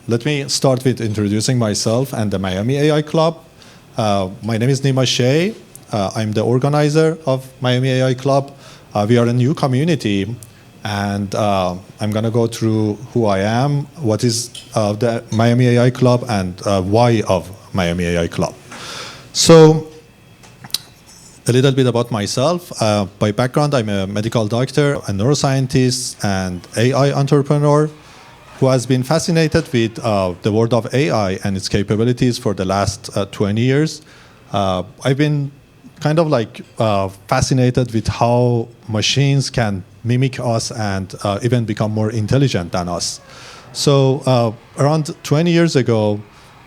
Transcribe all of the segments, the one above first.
let me start with introducing myself and the Miami AI Club. My name is Nima Shea. I'm the organizer of Miami AI Club. We are a new community, and I'm going to go through who I am, what is the Miami AI Club, and why of Miami AI Club. So, a little bit about myself. By background, I'm a medical doctor, a neuroscientist, and AI entrepreneur who has been fascinated with the world of AI and its capabilities for the last 20 years. I've been kind of like fascinated with how machines can mimic us and even become more intelligent than us. So around 20 years ago,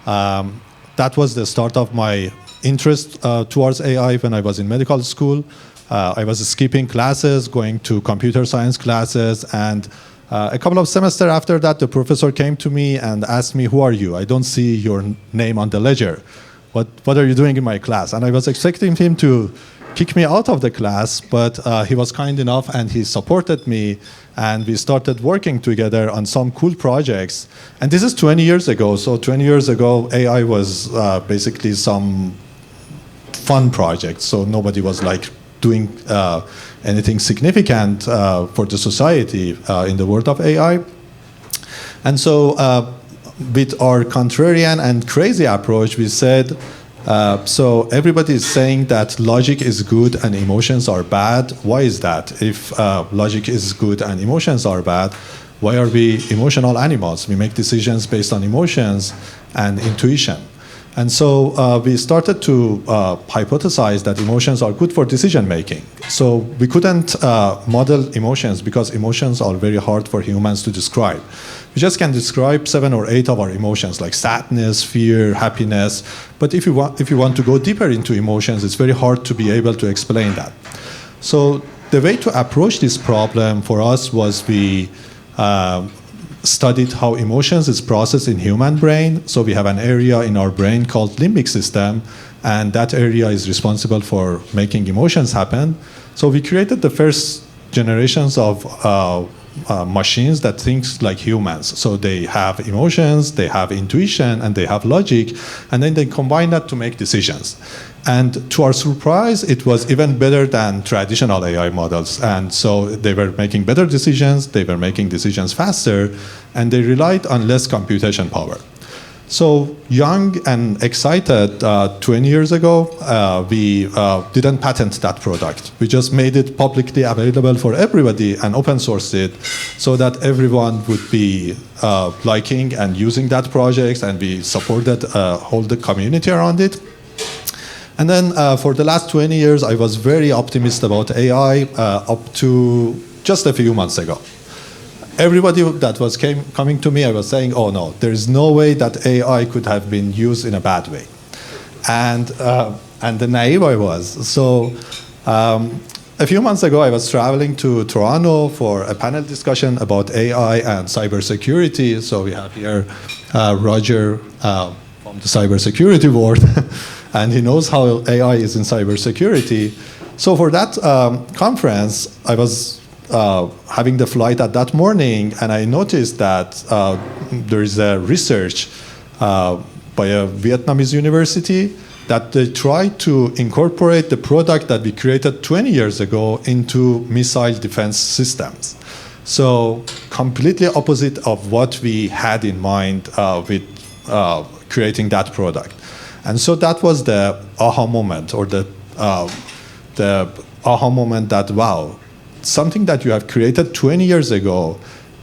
that was the start of my interest towards AI when I was in medical school. I was skipping classes, going to computer science classes, and a couple of semesters after that, the professor came to me and asked me, "Who are you? I don't see your name on the ledger. What are you doing in my class?" And I was expecting him to kick me out of the class, but he was kind enough and he supported me, and we started working together on some cool projects. And this is 20 years ago. So 20 years ago, AI was basically some fun project. So nobody was like doing anything significant for the society in the world of AI. And so with our contrarian and crazy approach, we said, so everybody is saying that logic is good and emotions are bad. Why is that? If logic is good and emotions are bad, why are we emotional animals? We make decisions based on emotions and intuition. And so we started to hypothesize that emotions are good for decision making. So we couldn't model emotions because emotions are very hard for humans to describe. We just can describe 7 or 8 of our emotions, like sadness, fear, happiness. But if you want to go deeper into emotions, it's very hard to be able to explain that. So the way to approach this problem for us was we studied how emotions is processed in human brain. So we have an area in our brain called limbic system, and that area is responsible for making emotions happen. So we created the first generations of machines that think like humans. So they have emotions, they have intuition, and they have logic, and then they combine that to make decisions. And to our surprise, it was even better than traditional AI models. And so they were making better decisions, they were making decisions faster, and they relied on less computation power. So young and excited, 20 years ago, we didn't patent that product. We just made it publicly available for everybody and open sourced it so that everyone would be liking and using that project, and we supported whole the community around it. And then for the last 20 years, I was very optimistic about AI up to just a few months ago. Everybody that was coming to me, I was saying, "Oh no, there is no way that AI could have been used in a bad way," and the naive I was. So a few months ago, I was traveling to Toronto for a panel discussion about AI and cybersecurity. So we have here Roger from the cybersecurity world, and he knows how AI is in cybersecurity. So for that conference, I was having the flight at that morning, and I noticed that there is a research by a Vietnamese university that they tried to incorporate the product that we created 20 years ago into missile defense systems. So completely opposite of what we had in mind with creating that product. And so that was the aha moment, or the aha moment that, wow, something that you have created 20 years ago,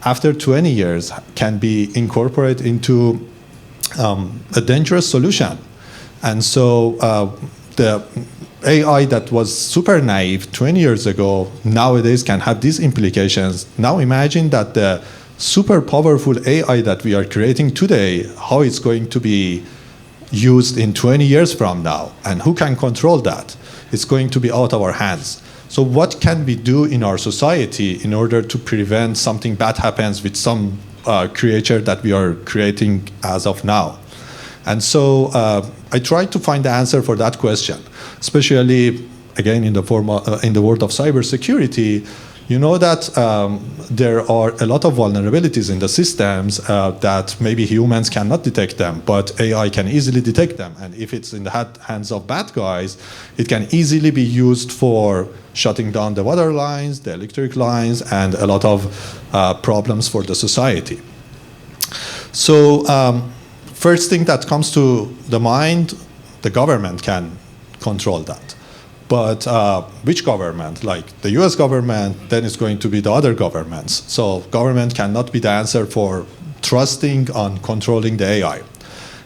after 20 years, can be incorporated into a dangerous solution. And so the AI that was super naive 20 years ago, nowadays can have these implications. Now imagine that the super powerful AI that we are creating today, how it's going to be used in 20 years from now, and who can control that? It's going to be out of our hands. So what can we do in our society in order to prevent something bad happens with some creature that we are creating as of now? And so I tried to find the answer for that question, especially, again, in the world of cybersecurity. You know that there are a lot of vulnerabilities in the systems that maybe humans cannot detect them, but AI can easily detect them. And if it's in the hands of bad guys, it can easily be used for shutting down the water lines, the electric lines, and a lot of problems for the society. So first thing that comes to the mind, the government can control that. But which government? Like the US government, then it's going to be the other governments. So government cannot be the answer for trusting on controlling the AI.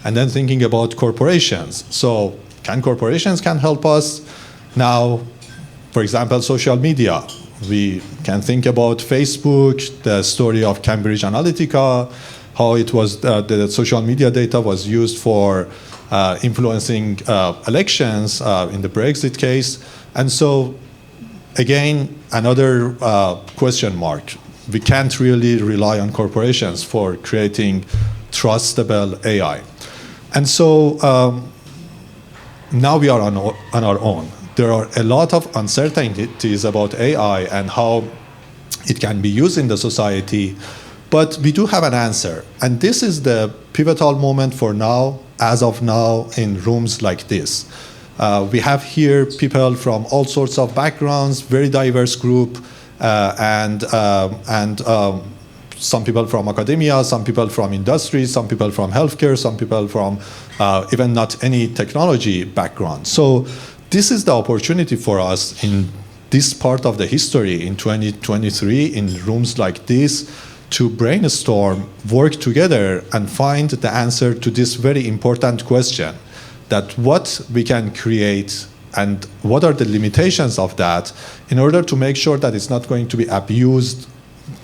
And then thinking about corporations. So corporations can help us? Now, for example, social media. We can think about Facebook, the story of Cambridge Analytica, how it was the social media data was used for influencing elections in the Brexit case. And so, again, another question mark. We can't really rely on corporations for creating trustable AI. And so now we are on our own. There are a lot of uncertainties about AI and how it can be used in the society, but we do have an answer. And this is the pivotal moment for now, as of now, in rooms like this. We have here people from all sorts of backgrounds, very diverse group, and some people from academia, some people from industry, some people from healthcare, some people from even not any technology background. So this is the opportunity for us in this part of the history in 2023, in rooms like this, to brainstorm, work together, and find the answer to this very important question, that what we can create and what are the limitations of that in order to make sure that it's not going to be abused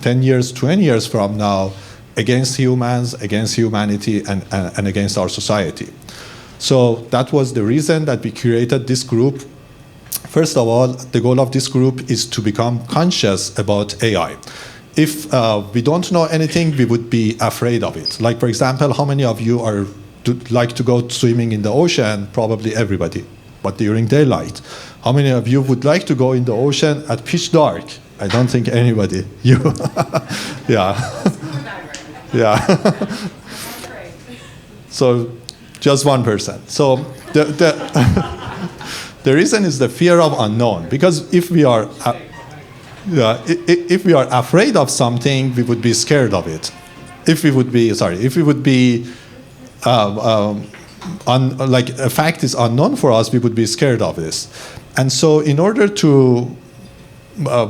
10 years, 20 years from now against humans, against humanity, and against our society. So that was the reason that we created this group. First of all, the goal of this group is to become conscious about AI. If we don't know anything, we would be afraid of it. Like, for example, how many of you like to go swimming in the ocean? Probably everybody, but during daylight. How many of you would like to go in the ocean at pitch dark? I don't think anybody. You? Yeah. Yeah. So just 1%. So the reason is the fear of unknown. Because if we are afraid of something, we would be scared of it. If we would be like a fact is unknown for us, we would be scared of this. And so in order to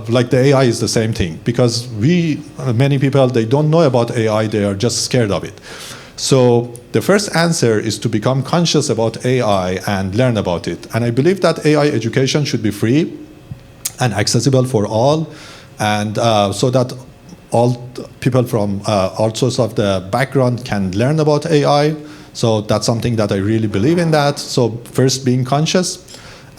like the AI is the same thing, because many people, they don't know about AI, they are just scared of it. So the first answer is to become conscious about AI and learn about it. And I believe that AI education should be free and accessible for all, and so that all people from all sorts of the background can learn about AI. So that's something that I really believe in that. So first, being conscious.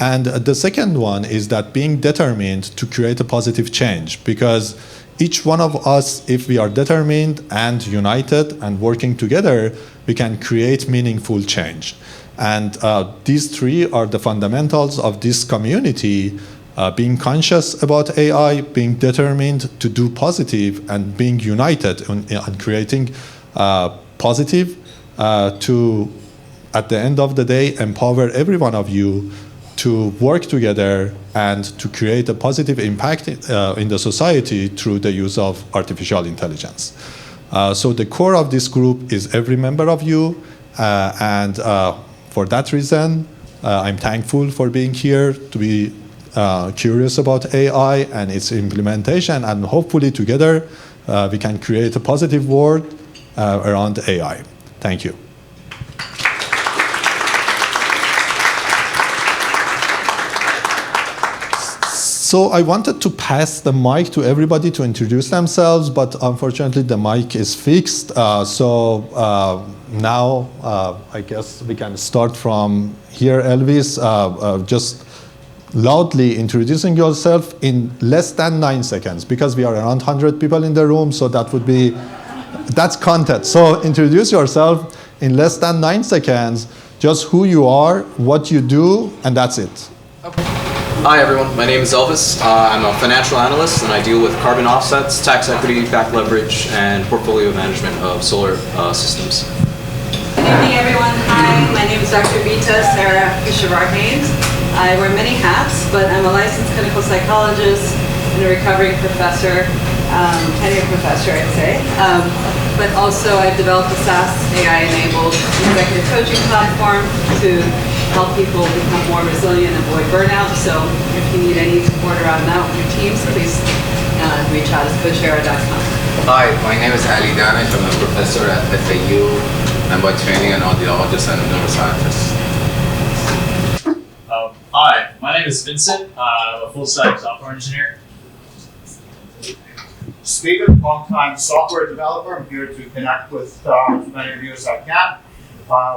And the second one is that being determined to create a positive change, because each one of us, if we are determined and united and working together, we can create meaningful change. And these three are the fundamentals of this community, being conscious about AI, being determined to do positive, and being united on creating positive to, at the end of the day, empower every one of you to work together and to create a positive impact in the society through the use of artificial intelligence. So the core of this group is every member of you, and for that reason, I'm thankful for being here, to be curious about AI and its implementation, and hopefully together we can create a positive world around AI. Thank you. So I wanted to pass the mic to everybody to introduce themselves, but unfortunately the mic is fixed. So now I guess we can start from here. Elvis, just loudly introducing yourself in less than 9 seconds, because we are around 100 people in the room, so that's content. So introduce yourself in less than 9 seconds, just who you are, what you do, and that's it. Okay. Hi everyone, my name is Elvis. I'm a financial analyst and I deal with carbon offsets, tax equity, back leverage, and portfolio management of solar systems. Good evening everyone. Hi, my name is Dr. Vita Sarah Fisher-Haynes. I wear many hats, but I'm a licensed clinical psychologist and a recovering professor, tenure professor I'd say. But also I've developed a SaaS AI-enabled executive coaching platform to help people become more resilient and avoid burnout. So if you need any support around that with your teams, please reach out at coachera.com. Hi, my name is Ali Danish. I'm a professor at FAU. I'm by training an audiologist and a neuroscientist. Hi, my name is Vincent. I'm a full-stack software engineer. Steven, long-time software developer. I'm here to connect with as many of you as I can,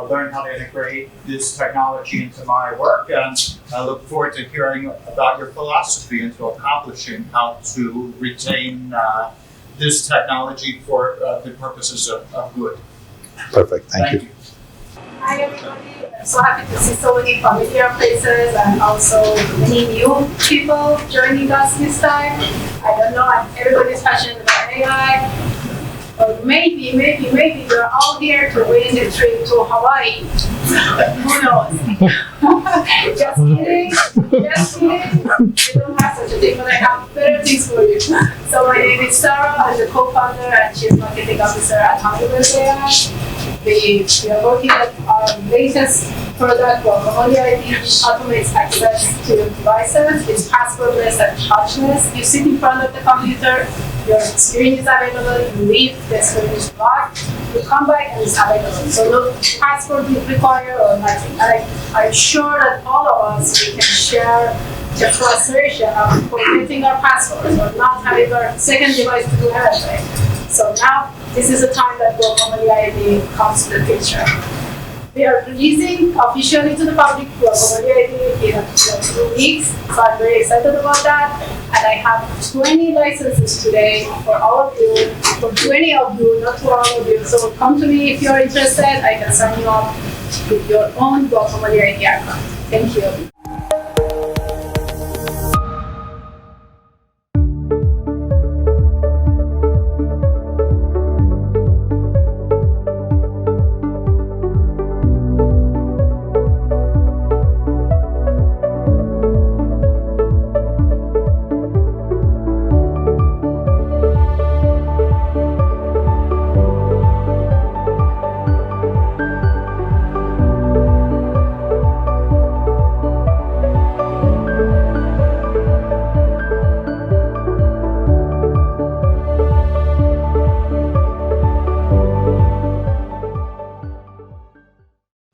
learn how to integrate this technology into my work, and I look forward to hearing about your philosophy into accomplishing how to retain this technology for the purposes of good. Perfect. Thank you. Hi everybody, I'm so happy to see so many familiar faces and also many new people joining us this time. I don't know if everybody's passionate about AI, or maybe you're all here to win the trip to Hawaii. Who knows? Just kidding. We don't have such a thing, but I have better things for you. So my name is Sarah, I'm the co-founder and chief marketing officer at HealthRush AI. We are working at our latest product, Guacamole ID, automates access to devices. It's passwordless and touchless. You sit in front of the computer, your screen is available, you leave, the screen is locked, you come back and it's available. So no password is required or nothing. I'm sure that all of us, we can share the frustration of forgetting our passwords or not having our second device to do anything. So now, this is the time that Guacamole ID comes to the picture. We are releasing officially to the public Guacamole ID in 2 weeks, so I'm very excited about that. And I have 20 licenses today for all of you, for 20 of you, not for all of you. So come to me if you're interested. I can sign you up with your own Guacamole ID account. Thank you.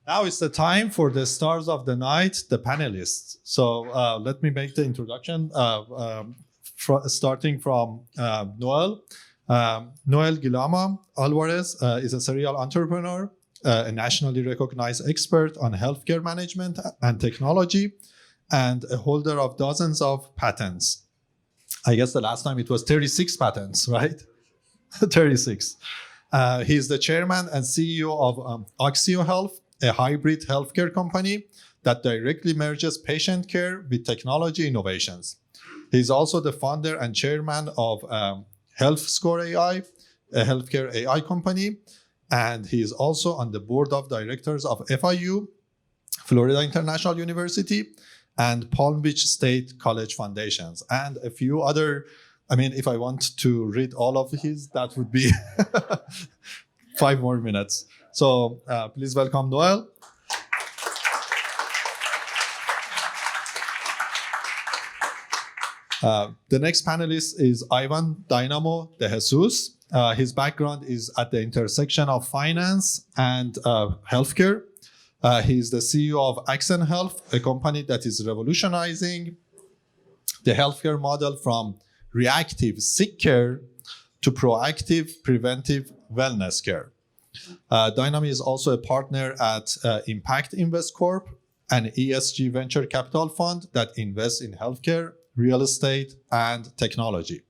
Now it's the time for the stars of the night, the panelists. So let me make the introduction, starting from Noel. Noel Guillama-Alvarez is a serial entrepreneur, a nationally recognized expert on healthcare management and technology, and a holder of dozens of patents. I guess the last time it was 36 patents, right? 36. He is the chairman and CEO of Oxio Health, a hybrid healthcare company that directly merges patient care with technology innovations. He's also the founder and chairman of HealthScore AI, a healthcare AI company, and he is also on the board of directors of FIU, Florida International University, and Palm Beach State College Foundations, and a few other. I mean, if I want to read all of his, that would be 5 more minutes. So please welcome Noel. The next panelist is Ivan Dynamo de Jesus. His background is at the intersection of finance and healthcare. He is the CEO of Accent Health, a company that is revolutionizing the healthcare model from reactive sick care to proactive preventive wellness care. Dynamo is also a partner at Impact Invest Corp, an ESG venture capital fund that invests in healthcare, real estate, and technology.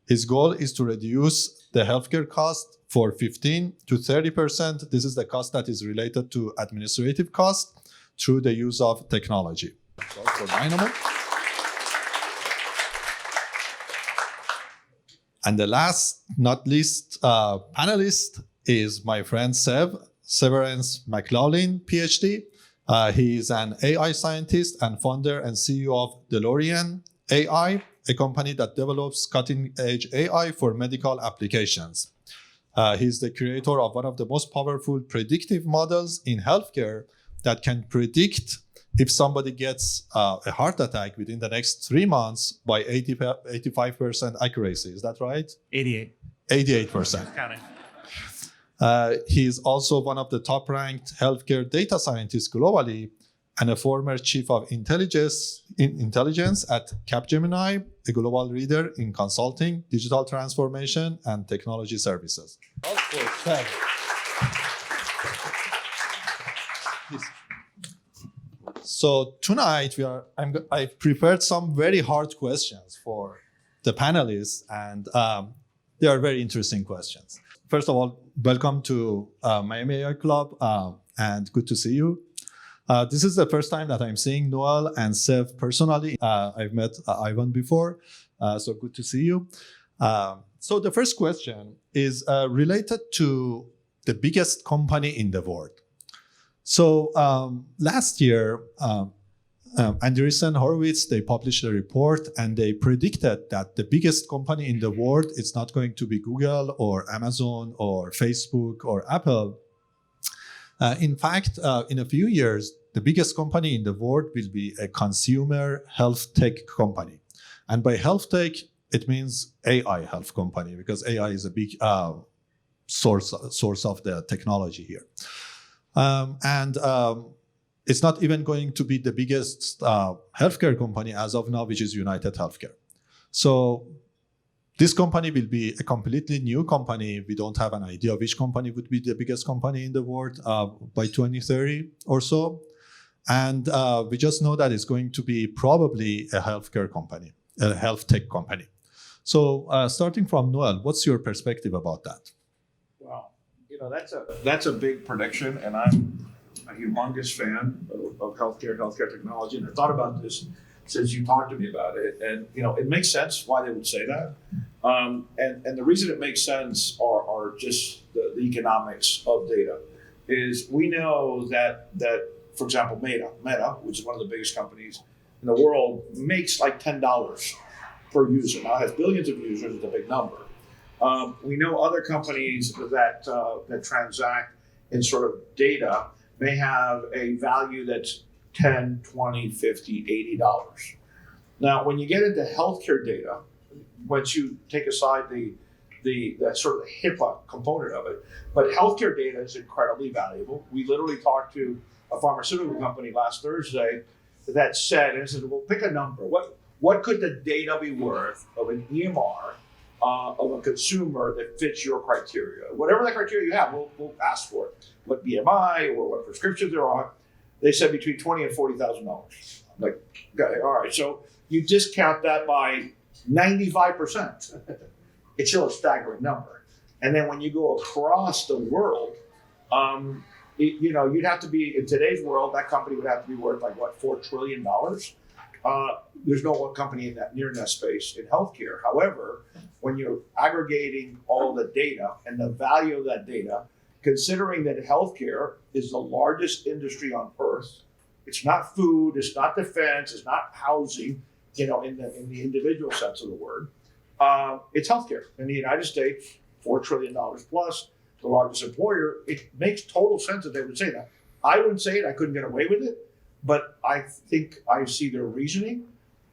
His goal is to reduce the healthcare cost for 15 to 30%. This is the cost that is related to administrative cost through the use of technology. So for Dynamo. And the last, not least, panelist is my friend Severance McLaughlin, PhD. He is an AI scientist and founder and CEO of DeLorean AI, a company that develops cutting-edge AI for medical applications. He's the creator of one of the most powerful predictive models in healthcare that can predict if somebody gets a heart attack within the next 3 months by 85% accuracy. Is that right? 88. 88%. Counting. He's also one of the top-ranked healthcare data scientists globally and a former chief of intelligence at Capgemini, a global leader in consulting, digital transformation, and technology services. So tonight I've prepared some very hard questions for the panelists, and they are very interesting questions. First of all, welcome to Miami AI Club, and good to see you. This is the first time that I'm seeing Noel and Sev personally. I've met Ivan before, so good to see you. So the first question is related to the biggest company in the world. So last year, Andreessen Horowitz, they published a report and they predicted that the biggest company in the world is not going to be Google or Amazon or Facebook or Apple. In fact, in a few years, the biggest company in the world will be a consumer health tech company. And by health tech, it means AI health company, because AI is a big source of the technology here. It's not even going to be the biggest healthcare company as of now, which is United Healthcare. So this company will be a completely new company. We don't have an idea which company would be the biggest company in the world by 2030 or so. And we just know that it's going to be probably a healthcare company, a health tech company. So starting from Noel, what's your perspective about that? Well, that's a big prediction, and I'm a humongous fan of healthcare technology, and I thought about this since you talked to me about it, and it makes sense why they would say that, and the reason it makes sense are just the economics of data. Is we know that for example Meta, which is one of the biggest companies in the world, makes like $10 per user. Now it has billions of users, it's a big number. We know other companies that transact in sort of data may have a value that's $10, $20, $50, $80. Now, when you get into healthcare data, once you take aside the sort of HIPAA component of it, but healthcare data is incredibly valuable. We literally talked to a pharmaceutical company last Thursday that said, and I said, well, pick a number. What could the data be worth of an EMR of a consumer that fits your criteria? Whatever that criteria you have, we'll ask for it. What BMI or what prescriptions they're on. They said between $20,000 and $40,000. I'm like, okay, all right. So you discount that by 95%. It's still a staggering number. And then when you go across the world, you'd have to be, in today's world, that company would have to be worth like what, $4 trillion. There's no one company near in that space in healthcare. However, when you're aggregating all the data and the value of that data, considering that healthcare is the largest industry on earth, it's not food, it's not defense, it's not housing, in the individual sense of the word. It's healthcare. In the United States, $4 trillion plus, the largest employer. It makes total sense that they would say that. I wouldn't say it, I couldn't get away with it, but I think I see their reasoning,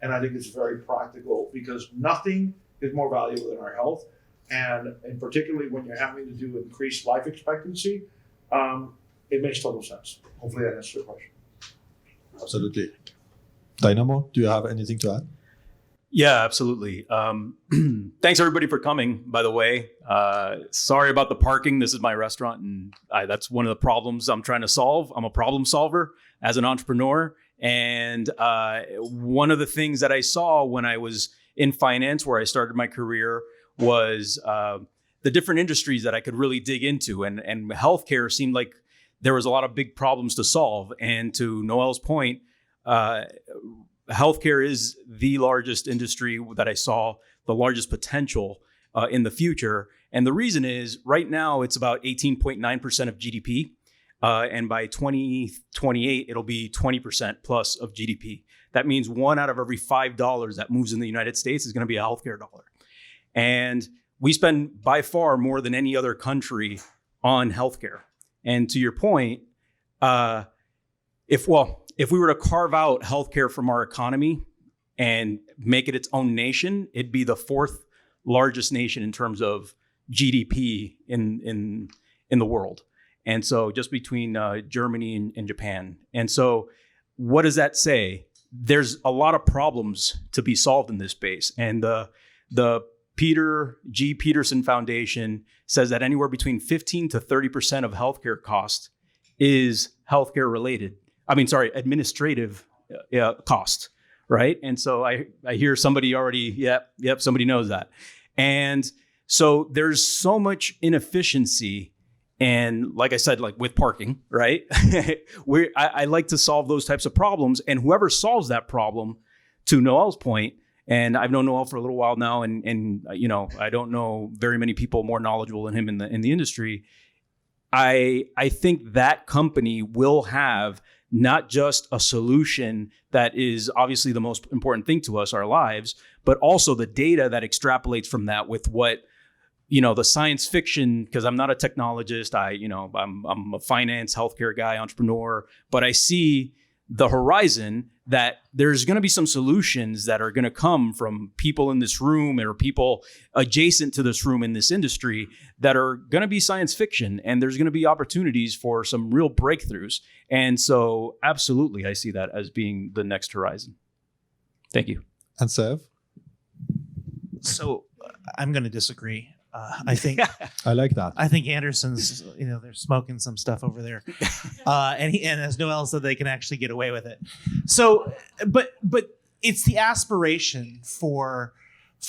and I think it's very practical because nothing is more valuable than our health. And particularly when you're having to do increased life expectancy, it makes total sense. Hopefully that answers your question. Absolutely. Dynamo, do you have anything to add? Yeah, absolutely. Thanks everybody for coming, by the way. Sorry about the parking. This is my restaurant, and that's one of the problems I'm trying to solve. I'm a problem solver as an entrepreneur. And one of the things that I saw when I was in finance, where I started my career, was the different industries that I could really dig into. And healthcare seemed like there was a lot of big problems to solve. And to Noel's point, healthcare is the largest industry that I saw the largest potential in the future. And the reason is right now it's about 18.9% of GDP. And by 2028, it'll be 20% plus of GDP. That means 1 out of every $5 that moves in the United States is going to be a healthcare dollar. And we spend by far more than any other country on healthcare. And to your point, if we were to carve out healthcare from our economy and make it its own nation, it'd be the 4th largest nation in terms of GDP in the world. And so just between Germany and Japan. And so what does that say? There's a lot of problems to be solved in this space. And the Peter G. Peterson Foundation says that anywhere between 15 to 30% of healthcare cost is healthcare related. Administrative cost, right? And so I hear somebody already, somebody knows that. And so there's so much inefficiency. And like I said, like with parking, right? I like to solve those types of problems. And whoever solves that problem, to Noel's point, and I've known Noel for a little while now, and I don't know very many people more knowledgeable than him in the industry. I think that company will have not just a solution that is obviously the most important thing to us, our lives, but also the data that extrapolates from that with what, the science fiction, because I'm not a technologist, I'm a finance, healthcare guy, entrepreneur, but I see the horizon that there's going to be some solutions that are going to come from people in this room or people adjacent to this room in this industry that are going to be science fiction, and there's going to be opportunities for some real breakthroughs. And so absolutely, I see that as being the next horizon. Thank you. And Sev? So I'm going to disagree. I think I like that. I think Anderson's, they're smoking some stuff over there, and as Noel said, they can actually get away with it. So, but it's the aspiration for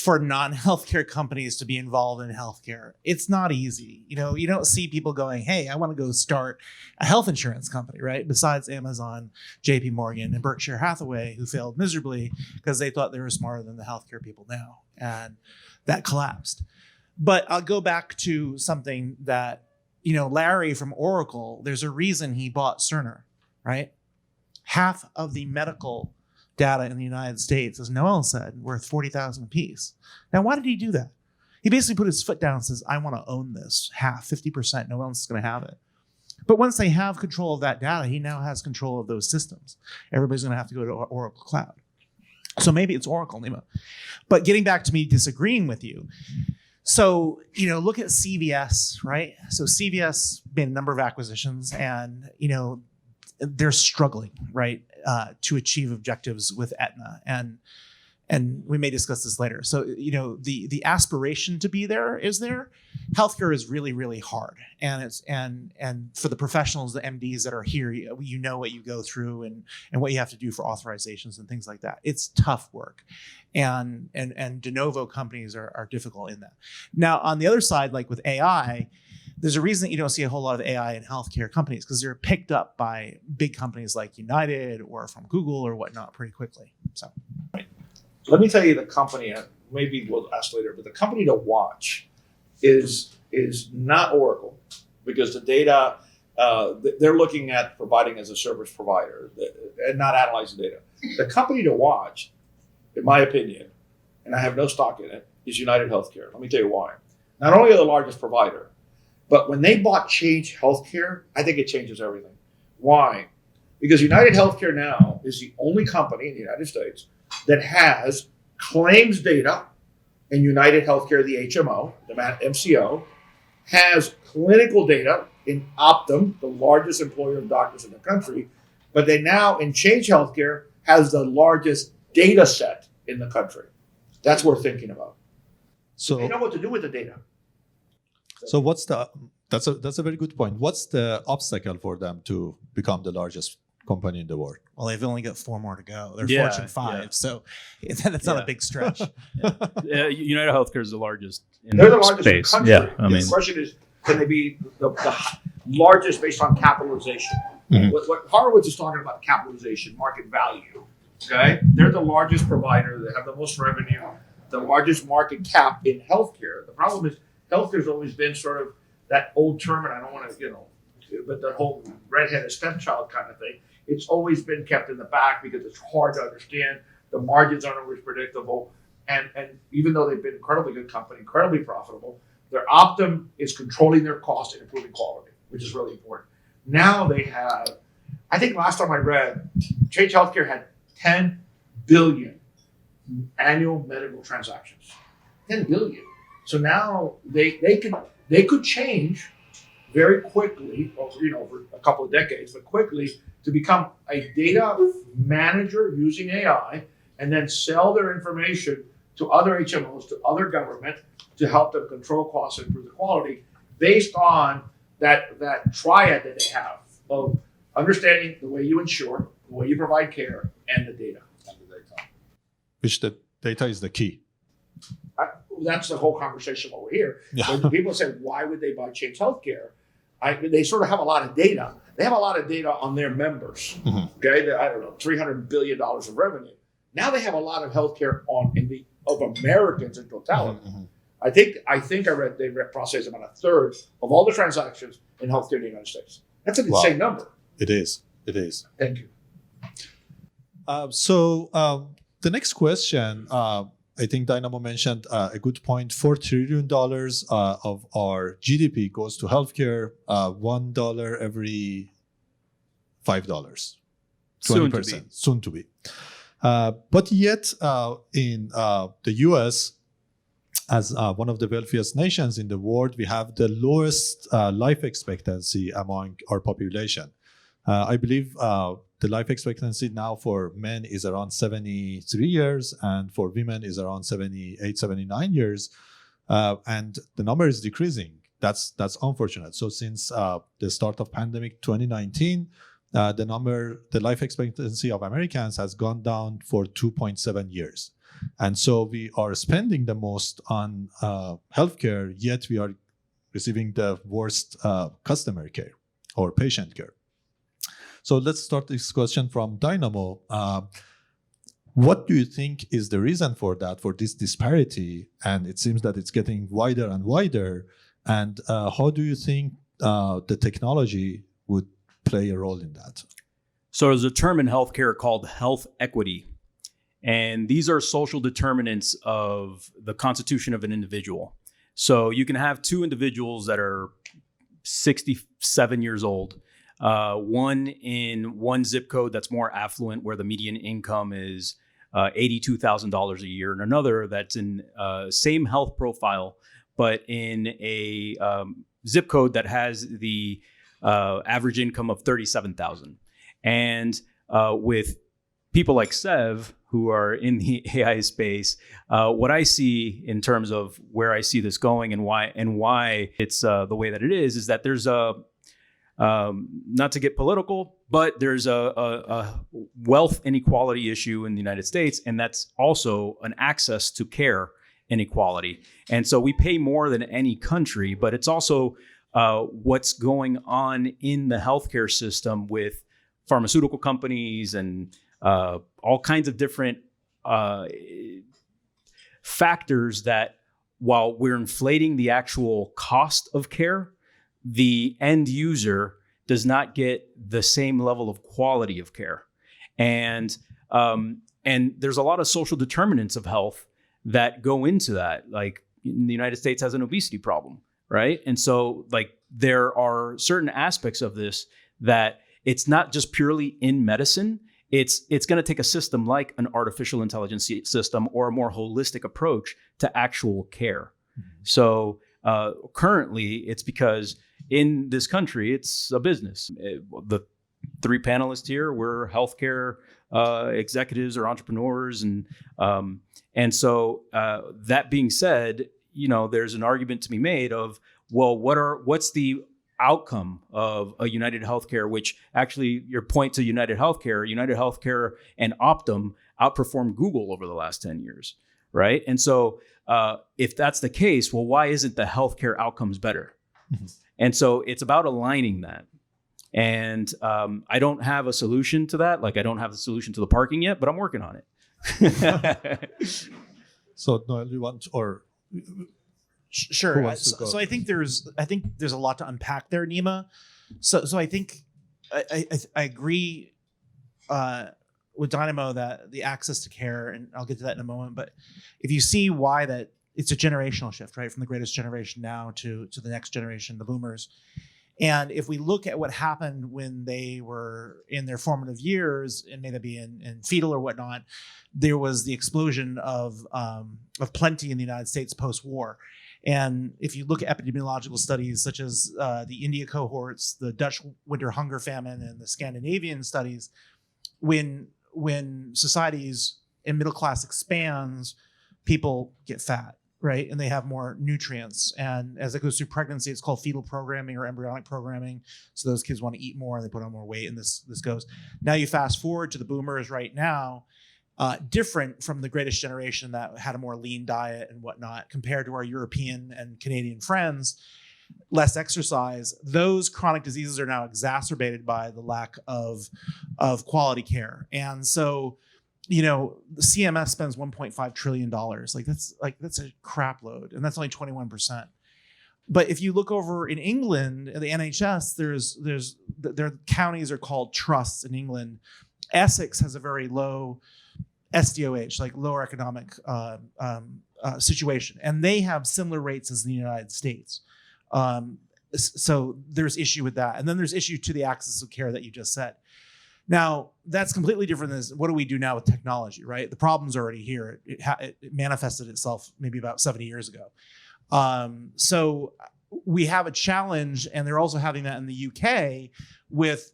non-healthcare companies to be involved in healthcare. It's not easy. You don't see people going, "Hey, I want to go start a health insurance company," right? Besides Amazon, JP Morgan, and Berkshire Hathaway, who failed miserably because they thought they were smarter than the healthcare people now, and that collapsed. But I'll go back to something that, Larry from Oracle, there's a reason he bought Cerner, right? Half of the medical data in the United States, as Noel said, worth $40,000 apiece. Now, why did he do that? He basically put his foot down and says, I want to own this, 50%. No one else is going to have it. But once they have control of that data, he now has control of those systems. Everybody's going to have to go to Oracle Cloud. So maybe it's Oracle, Nemo. But getting back to me disagreeing with you, so, look at CVS, right? So CVS made a number of acquisitions and, they're struggling, right, to achieve objectives with Aetna. And we may discuss this later. So, the aspiration to be there is there. Healthcare is really, really hard. And and for the professionals, the MDs that are here, what you go through and what you have to do for authorizations and things like that. It's tough work. And de novo companies are difficult in that. Now, on the other side, like with AI, there's a reason that you don't see a whole lot of AI in healthcare companies because they're picked up by big companies like United or from Google or whatnot pretty quickly. So, let me tell you the company, maybe we'll ask later, but the company to watch is not Oracle because the data, they're looking at providing as a service provider and not analyzing data. The company to watch, in my opinion, and I have no stock in it, is United Healthcare. Let me tell you why. Not only are they the largest provider, but when they bought Change Healthcare, I think it changes everything. Why? Because United Healthcare now is the only company in the United States that has claims data, and United Healthcare, the HMO, the MCO, has clinical data in Optum, the largest employer of doctors in the country, but they now, in Change Healthcare, has the largest data set in the country. That's worth thinking about. So they know what to do with the data. So that's a very good point. What's the obstacle for them to become the largest company in the world? Well, they've only got 4 more to go. They're Fortune 5, so that's not a big stretch. United Healthcare is the largest in They're the the largest space. in the country. Yeah, The question is, can they be the largest based on capitalization? Mm-hmm. What Horowitz is talking about, capitalization, market value. Okay, they're the largest provider. They have the most revenue. the largest market cap in healthcare. The problem is healthcare's always been sort of that old term, and I don't want to, but the whole redheaded stepchild kind of thing. It's always been kept in the back because it's hard to understand. The margins aren't always predictable. And even though they've been incredibly good company, incredibly profitable, their Optum is controlling their costs and improving quality, which is really important. Now they have, I think last time I read, Change Healthcare had 10 billion annual medical transactions. 10 billion. So now they could change very quickly, over a couple of decades, but quickly to become a data manager using AI and then sell their information to other HMOs, to other government to help them control costs and improve the quality based on that triad that they have of understanding the way you insure, the way you provide care, and the data. Which the data is the key. That's the whole conversation over here. Yeah. When people say, why would they buy Change Healthcare? They sort of have a lot of data. They have a lot of data on their members. Okay, I don't know, $300 billion of revenue. Now they have a lot of healthcare of Americans in totality. I think I read they process about a third of all the transactions in healthcare in the United States. That's an insane number. It is. Thank you. The next question, I think Dynamo mentioned a good point. $4 trillion of our GDP goes to healthcare. $1 every $5. 20%. Soon to be. But yet, in the US, as one of the wealthiest nations in the world, we have the lowest life expectancy among our population. I believe the life expectancy now for men is around 73 years, and for women is around 78, 79 years. And the number is decreasing. That's unfortunate. So since the start of pandemic 2019, the life expectancy of Americans has gone down for 2.7 years. And so we are spending the most on healthcare, yet we are receiving the worst customer care or patient care. So let's start this question from Dynamo. What do you think is the reason for that, for this disparity? And it seems that it's getting wider and wider. And how do you think the technology would play a role in that? So there's a term in healthcare called health equity. And these are social determinants of the constitution of an individual. So you can have two individuals that are 67 years old, one in one zip code that's more affluent, where the median income is $82,000 a year, and another that's in same health profile, but in a zip code that has the average income of $37,000. And with people like Sev, who are in the AI space, what I see in terms of where I see this going and why it's the way that it is that there's a not to get political, but there's a wealth inequality issue in the United States, and that's also an access to care inequality. And so we pay more than any country, but it's also what's going on in the healthcare system with pharmaceutical companies and all kinds of different factors that, while we're inflating the actual cost of care, the end user does not get the same level of quality of care. And there's a lot of social determinants of health that go into that. Like the United States has an obesity problem, right? And so like there are certain aspects of this that it's not just purely in medicine. It's going to take a system like an artificial intelligence system or a more holistic approach to actual care. So currently, it's because in this country, it's a business. The three panelists here, we're healthcare executives or entrepreneurs, and so that being said, there's an argument to be made of, well, what's the outcome of a United Healthcare, which actually your point to United Healthcare and Optum outperformed Google over the last 10 years, right? And so if that's the case, well, why isn't the healthcare outcomes better? And so it's about aligning that. And I don't have a solution to that. Like I don't have the solution to the parking yet, but I'm working on it. So Noel, you want or Sure. who wants to go? So I think there's a lot to unpack there, Nima. So I think I agree with Dynamo that the access to care, and I'll get to that in a moment. But if you see why that it's a generational shift, right, from the greatest generation now to the next generation, the boomers. And if we look at what happened when they were in their formative years, and may that be in fetal or whatnot, there was the explosion of plenty in the United States post-war. And if you look at epidemiological studies such as the India cohorts, the Dutch winter hunger famine, and the Scandinavian studies, when societies and middle class expands, people get fat, right? And they have more nutrients. And as it goes through pregnancy, it's called fetal programming or embryonic programming. So those kids want to eat more and they put on more weight, and this goes. Now you fast forward to the boomers right now, different from the greatest generation that had a more lean diet and whatnot, compared to our European and Canadian friends, less exercise. Those chronic diseases are now exacerbated by the lack of quality care. And so, you know, the CMS spends $1.5 trillion. That's a crap load, and that's only 21%. But if you look over in England, the NHS, their counties are called trusts in England. Essex has a very low SDOH, like lower economic situation, and they have similar rates as the United States. So there's issue with that, and then there's issue to the access of care that you just said. Now, that's completely different than what do we do now with technology, right? The problem's already here. It manifested itself maybe about 70 years ago. So we have a challenge, and they're also having that in the UK with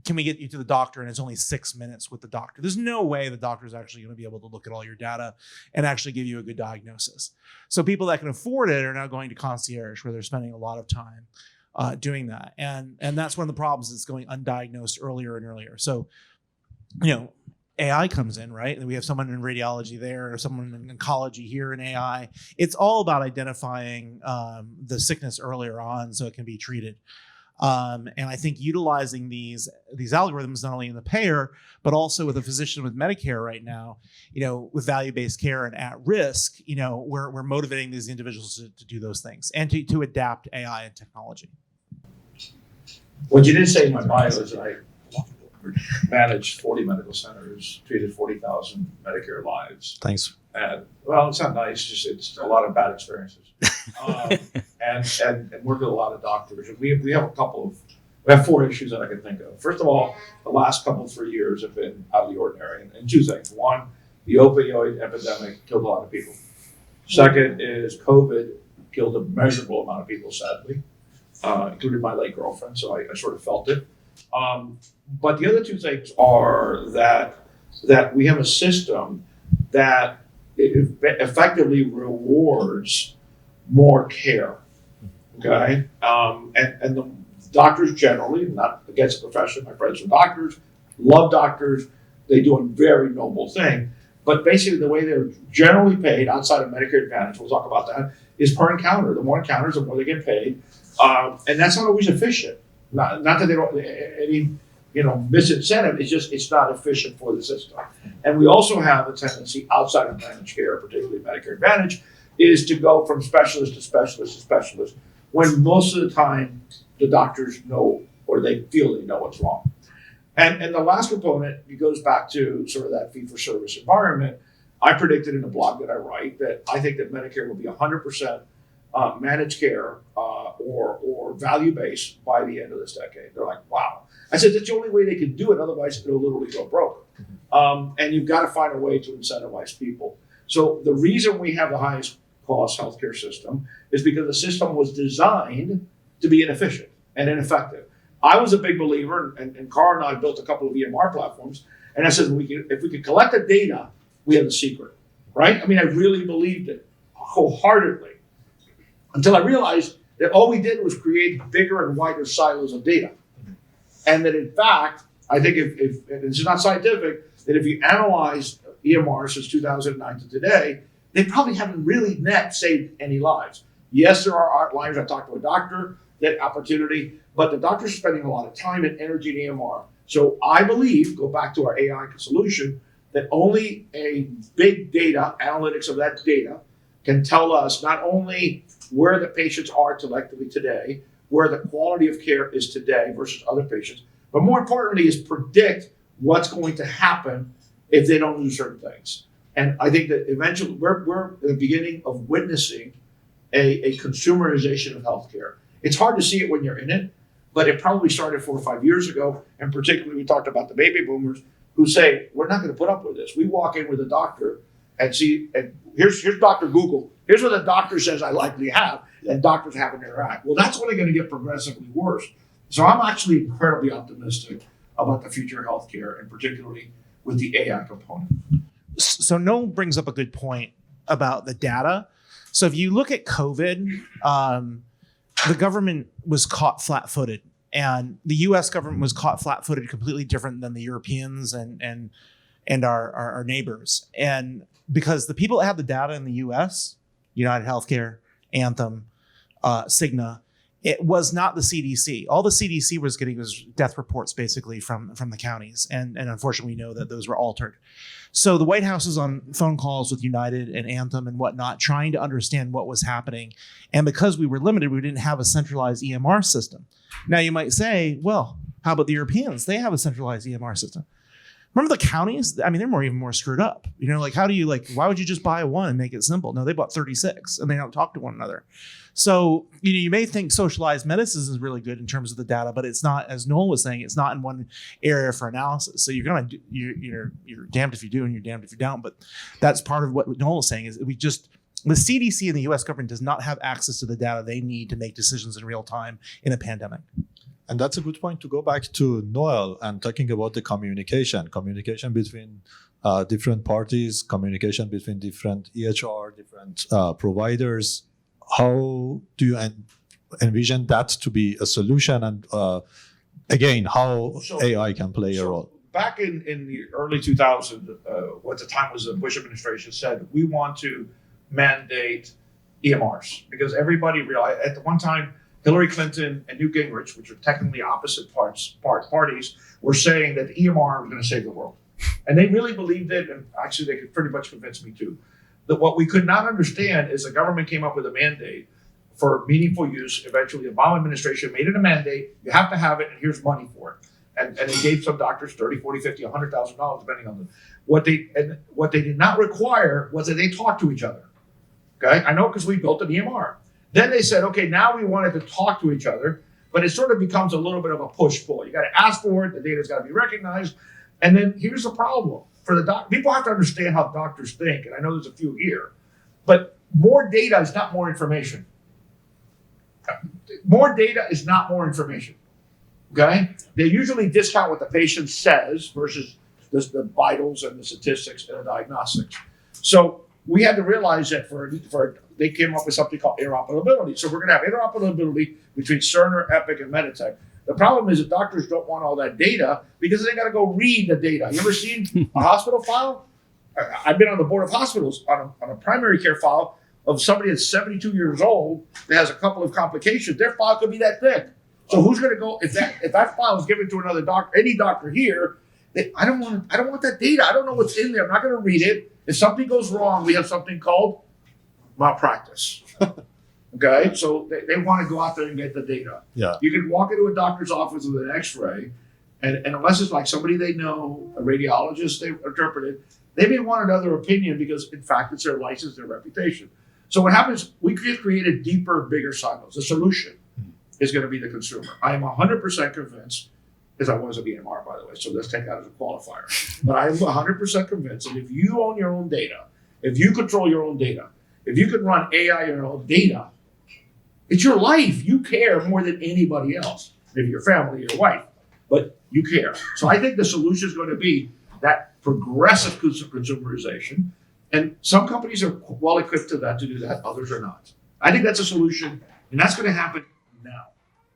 can we get you to the doctor, and it's only 6 minutes with the doctor. There's no way the doctor is actually going to be able to look at all your data and actually give you a good diagnosis. So people that can afford it are now going to concierge, where they're spending a lot of time doing that. And that's one of the problems. It's going undiagnosed earlier and earlier. So, you know, AI comes in, right? And we have someone in radiology there, or someone in oncology here in AI. It's all about identifying the sickness earlier on so it can be treated. And I think utilizing these algorithms, not only in the payer, but also with a physician with Medicare right now, you know, with value-based care and at risk, you know, we're motivating these individuals to do those things and to adapt AI and technology. What you didn't say in my bio is that I managed 40 medical centers, treated 40,000 Medicare lives. Thanks. And well, it's not nice, just it's a lot of bad experiences. And work with a lot of doctors. And we have 4 issues that I can think of. First of all, the last 3 years have been out of the ordinary. And 2 things. One, the opioid epidemic killed a lot of people. Second is COVID killed a measurable amount of people, sadly, including my late girlfriend. So I sort of felt it. But the other 2 things are that we have a system that effectively rewards more care, okay? And the doctors generally, not against the profession, my friends are doctors, love doctors, they do a very noble thing, but basically the way they're generally paid outside of Medicare Advantage, we'll talk about that, is per encounter. The more encounters, the more they get paid, and that's not always efficient. Not that they don't, any misincentive, it's not efficient for the system. And we also have a tendency outside of managed care, particularly Medicare Advantage, is to go from specialist to specialist to specialist, when most of the time the doctors know, or they feel they know what's wrong. And the last component, it goes back to sort of that fee-for-service environment. I predicted in a blog that I write that I think that Medicare will be 100% managed care or value-based by the end of this decade. They're like, wow. I said, that's the only way they can do it, otherwise it'll literally go broke. And you've got to find a way to incentivize people. So the reason we have the highest cost healthcare system is because the system was designed to be inefficient and ineffective. I was a big believer, and Carl and I built a couple of EMR platforms, and I said, if we could collect the data, we have the secret, right? I mean, I really believed it wholeheartedly, until I realized that all we did was create bigger and wider silos of data. And that in fact, I think if this is not scientific, that if you analyze EMR since 2009 to today, they probably haven't really net saved any lives. Yes, there are outliers. I talked to a doctor, that opportunity, but the doctors are spending a lot of time and energy in EMR. So I believe, go back to our AI solution, that only a big data, analytics of that data, can tell us not only where the patients are collectively today, where the quality of care is today versus other patients, but more importantly is predict what's going to happen if they don't do certain things. And I think that eventually we're at the beginning of witnessing a consumerization of healthcare. It's hard to see it when you're in it, but it probably started 4 or 5 years ago. And particularly we talked about the baby boomers who say, we're not going to put up with this. We walk in with a doctor and see, and here's Dr. Google. Here's what the doctor says I likely have, and doctors have to interact. Well, that's only going to get progressively worse. So I'm actually incredibly optimistic about the future of healthcare, and particularly with the AI component. So Noel brings up a good point about the data. So if you look at COVID, the government was caught flat-footed, and the U.S. government was caught flat-footed, completely different than the Europeans and our neighbors. And because the people that have the data in the U.S., United Healthcare, Anthem, Cigna, it was not the CDC. All the CDC was getting was death reports basically from the counties. And unfortunately, we know that those were altered. So the White House was on phone calls with United and Anthem and whatnot, trying to understand what was happening. And because we were limited, we didn't have a centralized EMR system. Now you might say, well, how about the Europeans? They have a centralized EMR system. Remember the counties? I mean, they're even more screwed up. You know, like how do you why would you just buy one and make it simple? No, they bought 36 and they don't talk to one another. So, you may think socialized medicine is really good in terms of the data, but it's not, as Noel was saying, it's not in one area for analysis. So you're damned if you do and you're damned if you don't. But that's part of what Noel was saying is the CDC and the US government does not have access to the data they need to make decisions in real time in a pandemic. And that's a good point to go back to Noel and talking about the communication between different parties, communication between different EHR, different providers. How do you envision that to be a solution? And again, how AI can play a role? Back in the early 2000s, what at the time was the Bush administration said, we want to mandate EMRs because everybody realized at the one time, Hillary Clinton and Newt Gingrich, which are technically opposite parties, were saying that the EMR was going to save the world. And they really believed it, and actually they could pretty much convince me too. That what we could not understand is the government came up with a mandate for meaningful use. Eventually, the Obama administration made it a mandate. You have to have it, and here's money for it. And they gave some doctors $30, $40, $50, $100,000, depending on them. What they did not require was that they talk to each other. Okay, I know because we built an EMR. Then they said, okay, now we wanted to talk to each other, but it sort of becomes a little bit of a push-pull. You got to ask for it. The data's got to be recognized. And then here's the problem. For the people have to understand how doctors think, and I know there's a few here, but more data is not more information. More data is not more information, okay? They usually discount what the patient says versus the vitals and the statistics and the diagnostics. So we had to realize that they came up with something called interoperability. So we're gonna have interoperability between Cerner, Epic, and Meditech. The problem is that doctors don't want all that data because they got to go read the data. You ever seen a hospital file? I've been on the board of hospitals on a primary care file of somebody that's 72 years old that has a couple of complications. Their file could be that thick. So who's going to go if that file is given to another doctor, any doctor here? I don't want that data. I don't know what's in there. I'm not going to read it. If something goes wrong, we have something called malpractice. Okay, so they want to go out there and get the data. Yeah. You can walk into a doctor's office with an X-ray, and unless it's like somebody they know, a radiologist they interpreted, they may want another opinion because, in fact, it's their license, their reputation. So what happens, we created deeper, bigger silos. The solution is going to be the consumer. I am 100% convinced, because I was a BMR, by the way, so let's take that as a qualifier. But I am 100% convinced that if you own your own data, if you control your own data, if you can run AI on your own data, it's your life. You care more than anybody else. Maybe your family, your wife, but you care. So I think the solution is going to be that progressive consumerization. And some companies are well equipped to do that. Others are not. I think that's a solution, and that's going to happen now.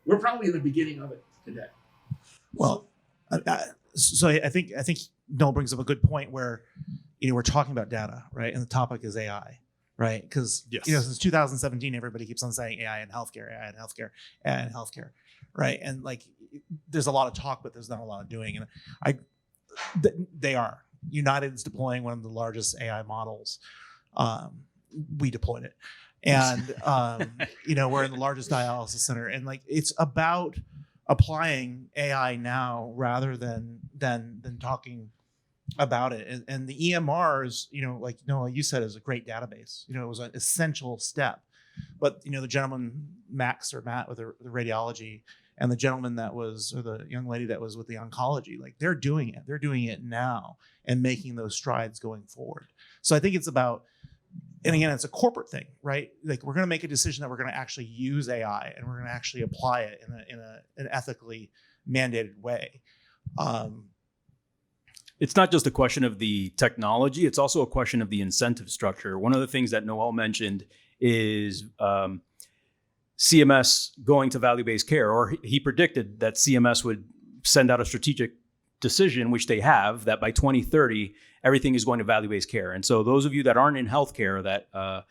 We're probably in the beginning of it today. Well, so I think Noel brings up a good point where we're talking about data, right? And the topic is AI. Right, because since 2017, everybody keeps on saying AI and healthcare, AI and healthcare, AI and healthcare, right? And there's a lot of talk, but there's not a lot of doing. And they are, United's deploying one of the largest AI models. We deployed it, and we're in the largest dialysis center, and like it's about applying AI now rather than talking about it. And the EMRs, like Noel, you said, is a great database. It was an essential step. But the gentleman Matt with the radiology, and the gentleman or the young lady that was with the oncology, like they're doing it. They're doing it now and making those strides going forward. So I think it's about, and again, it's a corporate thing, right? Like we're going to make a decision that we're going to actually use AI and we're going to actually apply it in an ethically mandated way. It's not just a question of the technology, it's also a question of the incentive structure. One of the things that Noel mentioned is CMS going to value-based care, or he predicted that CMS would send out a strategic decision, which they have, that by 2030, everything is going to value-based care. And so those of you that aren't in healthcare, that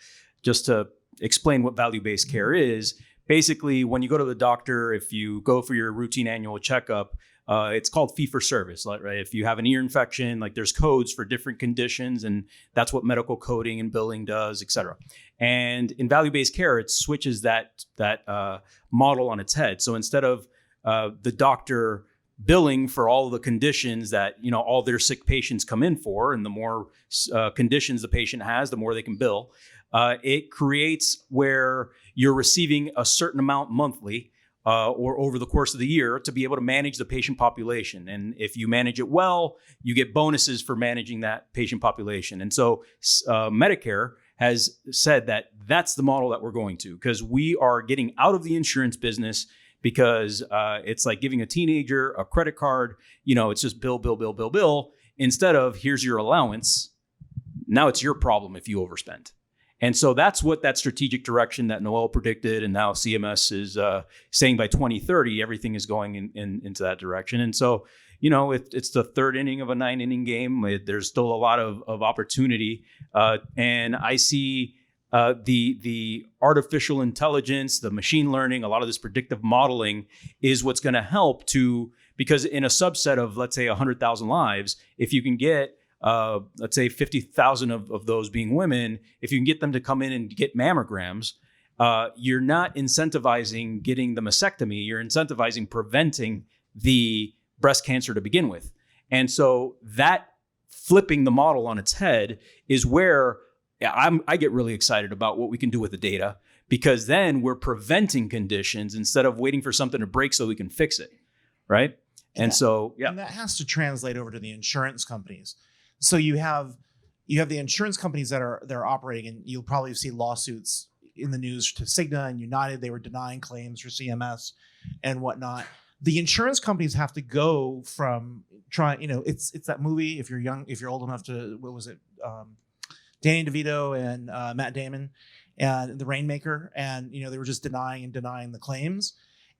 just to explain what value-based care is, basically when you go to the doctor, if you go for your routine annual checkup, it's called fee for service, right? If you have an ear infection, like there's codes for different conditions, and that's what medical coding and billing does, et cetera. And in value-based care, it switches that model on its head. So instead of the doctor billing for all of the conditions that all their sick patients come in for, and the more conditions the patient has, the more they can bill, it creates where you're receiving a certain amount monthly or over the course of the year to be able to manage the patient population. And if you manage it well, you get bonuses for managing that patient population. And so Medicare has said that that's the model that we're going to, because we are getting out of the insurance business, because it's like giving a teenager a credit card. It's just bill. Instead of here's your allowance, now it's your problem if you overspend. And so that's what that strategic direction that Noel predicted, and now CMS is saying by 2030, everything is going into that direction. And so, it's the third inning of a 9-inning game. There's still a lot of opportunity. And I see the artificial intelligence, the machine learning, a lot of this predictive modeling is what's going to help because in a subset of, let's say, 100,000 lives, if you can get let's say 50,000 of those being women, if you can get them to come in and get mammograms, you're not incentivizing getting the mastectomy, you're incentivizing preventing the breast cancer to begin with. And so that flipping the model on its head is where I get really excited about what we can do with the data, because then we're preventing conditions instead of waiting for something to break so we can fix it, right? And that has to translate over to the insurance companies. So you have the insurance companies that are operating, and you'll probably see lawsuits in the news to Cigna and United. They were denying claims for CMS and whatnot. The insurance companies have to go from it's that movie. If you're old enough to, what was it? Danny DeVito and Matt Damon and The Rainmaker, and they were just denying the claims.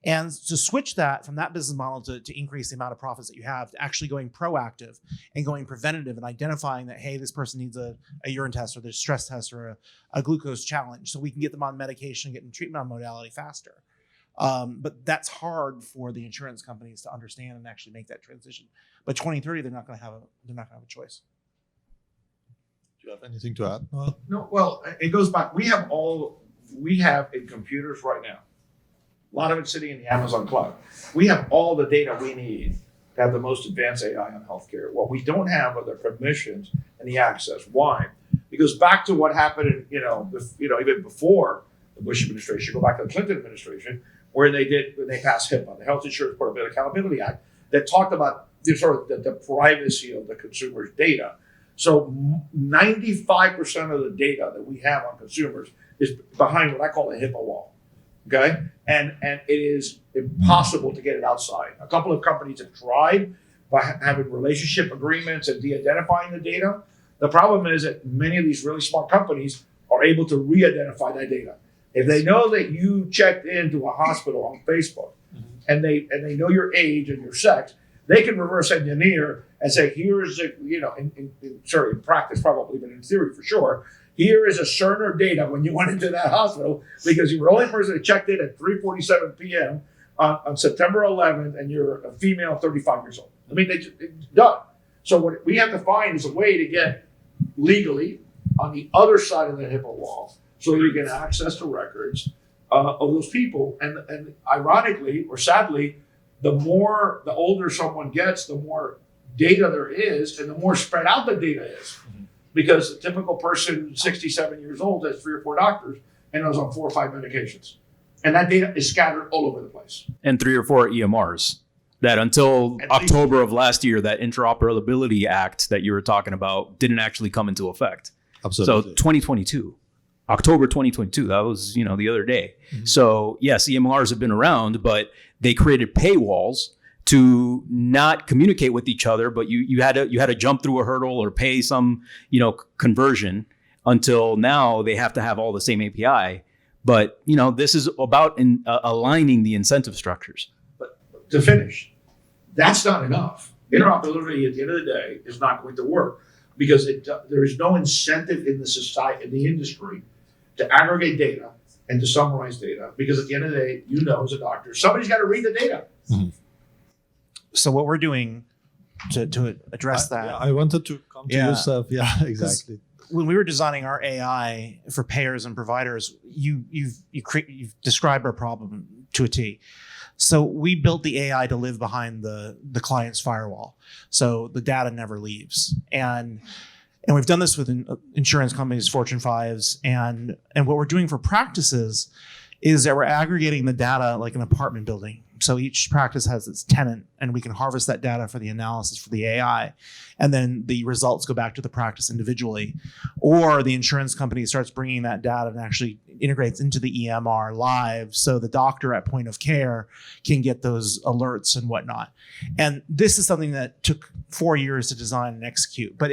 And to switch that from that business model to increase the amount of profits that you have, to actually going proactive and going preventative and identifying that, hey, this person needs a urine test, or there's stress test, or a glucose challenge, so we can get them on medication, get them treatment on modality faster. But that's hard for the insurance companies to understand and actually make that transition. But 2030, they're not going to have a choice. Do you have anything to add? No. Well, it goes back. We have in computers right now. A lot of it sitting in the Amazon cloud. We have all the data we need to have the most advanced AI on healthcare. What we don't have are the permissions and the access. Why? Because back to what happened in, even before the Bush administration, go back to the Clinton administration, when they passed HIPAA, the Health Insurance Portability Accountability Act, that talked about the privacy of the consumer's data. So 95% of the data that we have on consumers is behind what I call a HIPAA wall. Okay, and it is impossible to get it outside. A couple of companies have tried by having relationship agreements and de-identifying the data. The problem is that many of these really smart companies are able to re-identify that data. If they know that you checked into a hospital on Facebook, and they know your age and your sex, they can reverse engineer and say, here's in practice probably, but in theory for sure, here is a Cerner data when you went into that hospital, because you were the only person that checked in at 3:47 p.m. on September 11th, and you're a female 35 years old. I mean, it's done. So what we have to find is a way to get legally on the other side of the HIPAA wall so that we can access the records of those people. And ironically or sadly, the older someone gets, the more data there is and the more spread out the data is. Because a typical person, 67 years old, has 3 or 4 doctors and is on 4 or 5 medications. And that data is scattered all over the place. And 3 or 4 EMRs that until October of last year, that Interoperability Act that you were talking about didn't actually come into effect. Absolutely. So 2022, October 2022, that was, the other day. Mm-hmm. So yes, EMRs have been around, but they created paywalls to not communicate with each other, but you had to jump through a hurdle or pay some, conversion until now they have to have all the same API. But, this is about aligning the incentive structures. But to finish, that's not enough. Interoperability at the end of the day is not going to work because there is no incentive in the society, in the industry, to aggregate data and to summarize data. Because at the end of the day, as a doctor, somebody's got to read the data. Mm-hmm. So what we're doing to address that. Yeah, I wanted to come to yourself. Yeah, exactly. When we were designing our AI for payers and providers, you've described our problem to a T. So we built the AI to live behind the client's firewall, so the data never leaves. And we've done this with insurance companies, Fortune 5s, and what we're doing for practices is that we're aggregating the data like an apartment building. So each practice has its tenant, and we can harvest that data for the analysis for the AI, and then the results go back to the practice individually. Or the insurance company starts bringing that data and actually integrates into the EMR live, so the doctor at point of care can get those alerts and whatnot. And this is something that took 4 years to design and execute, but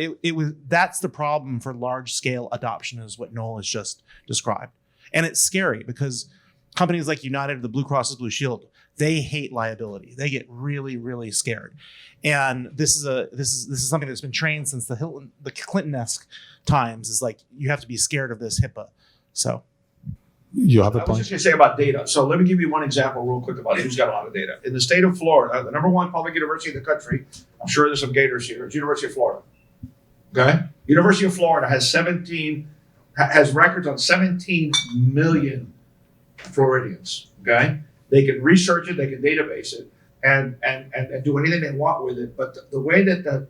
that's the problem for large scale adoption, is what Noel has just described. And it's scary because companies like United, the Blue Cross Blue Shield, they hate liability. They get really, really scared. And this is something that's been trained since the Clinton-esque times, is like, you have to be scared of this HIPAA. So you have a I point. was just going to say about data. So let me give you one example real quick about who's got a lot of data. In the state of Florida, the number 1 public university in the country, I'm sure there's some gators here, it's University of Florida. Okay? University of Florida has records on 17 million Floridians. Okay? They can research it, they can database it, and do anything they want with it. But the way that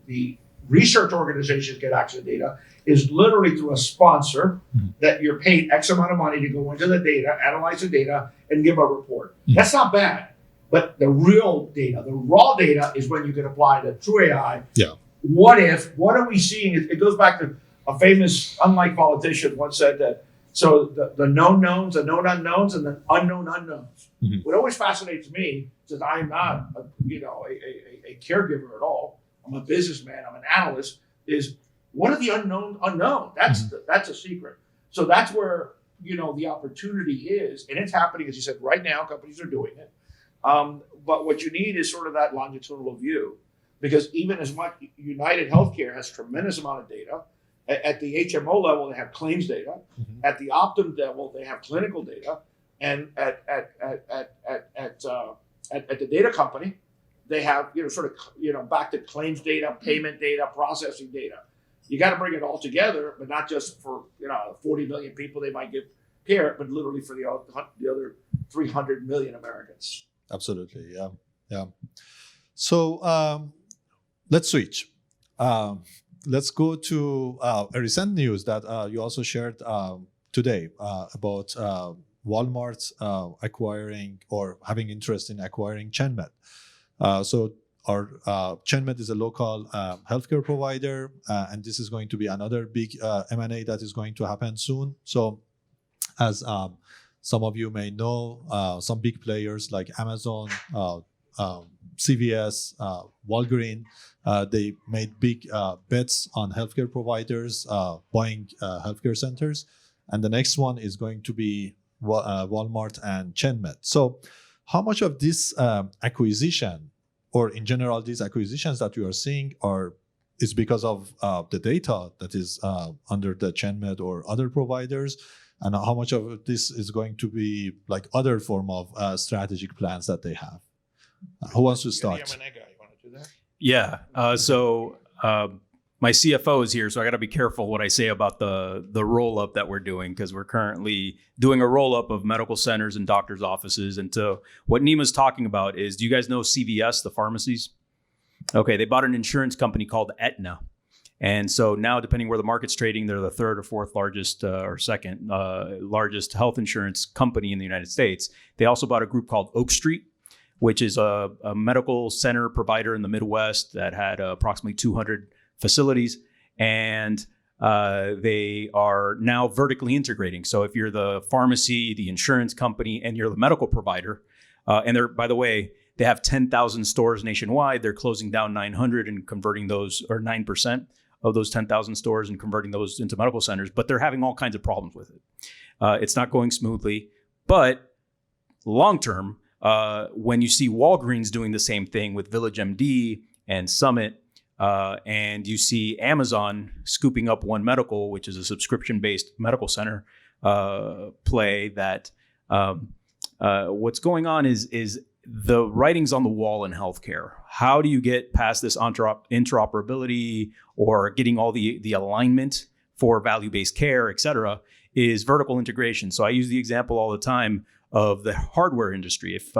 the research organizations get access to data is literally through a sponsor that you're paid X amount of money to go into the data, analyze the data, and give a report. That's not bad. But the real data, the raw data, is when you can apply the true AI. Yeah. What are we seeing? It goes back to a famous, unlike politician once said that, so the known knowns, the known unknowns, and the unknown unknowns. Mm-hmm. What always fascinates me, since I'm not a caregiver at all, I'm a businessman, I'm an analyst, is what are the unknown unknown? That's a secret. So that's where the opportunity is, and it's happening, as you said, right now. Companies are doing it, but what you need is sort of that longitudinal view, because even as much United Healthcare has tremendous amount of data. At the HMO level, they have claims data. Mm-hmm. At the Optum level, they have clinical data, and at the data company, they have back to claims data, payment data, processing data. You got to bring it all together, but not just for 40 million people they might give care, but literally for the other 300 million Americans. Absolutely, yeah. So let's switch. Let's go to a recent news that you also shared today about Walmart acquiring or having interest in acquiring ChenMed. So our ChenMed is a local healthcare provider, and this is going to be another big M&A that is going to happen soon. So as some of you may know, some big players like Amazon, CVS, Walgreens, they made big bets on healthcare providers buying healthcare centers. And the next one is going to be Walmart and ChenMed. So how much of this acquisition, or in general, these acquisitions that you are seeing, is because of the data that is under the ChenMed or other providers? And how much of this is going to be like other form of strategic plans that they have? Who wants to start? You want to do that? Yeah. My CFO is here, so I got to be careful what I say about the roll up that we're doing, because we're currently doing a roll up of medical centers and doctors' offices. And so what Nima's talking about is, do you guys know CVS, the pharmacies? Okay, they bought an insurance company called Aetna. And so now, depending where the market's trading, they're the third or fourth largest or second largest health insurance company in the United States. They also bought a group called Oak Street, which is a medical center provider in the Midwest that had approximately 200 facilities. And they are now vertically integrating. So if you're the pharmacy, the insurance company, and you're the medical provider, and they're, by the way, they have 10,000 stores nationwide. They're closing down 900 and converting those, or 9% of those 10,000 stores, and converting those into medical centers. But they're having all kinds of problems with it. It's not going smoothly. But long term, when you see Walgreens doing the same thing with Village MD and Summit, and you see Amazon scooping up One Medical, which is a subscription-based medical center play, that what's going on is the writing's on the wall in healthcare. How do you get past this interoperability, or getting all the alignment for value-based care, et cetera, is vertical integration. So I use the example all the time of the hardware industry. If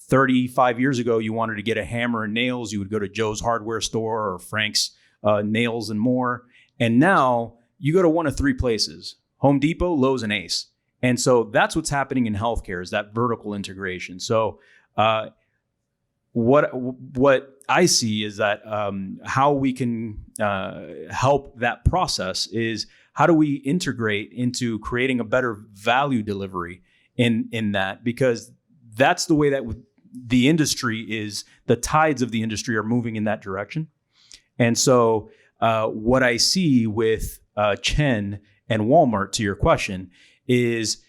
35 years ago you wanted to get a hammer and nails, you would go to Joe's hardware store or Frank's Nails and More. And now you go to one of three places: Home Depot, Lowe's, and Ace. And so that's what's happening in healthcare, is that vertical integration. So what I see is that how we can help that process is, how do we integrate into creating a better value delivery in that? Because that's the way that the industry is, the tides of the industry are moving in that direction. And so what I see with Chen and Walmart, to your question, is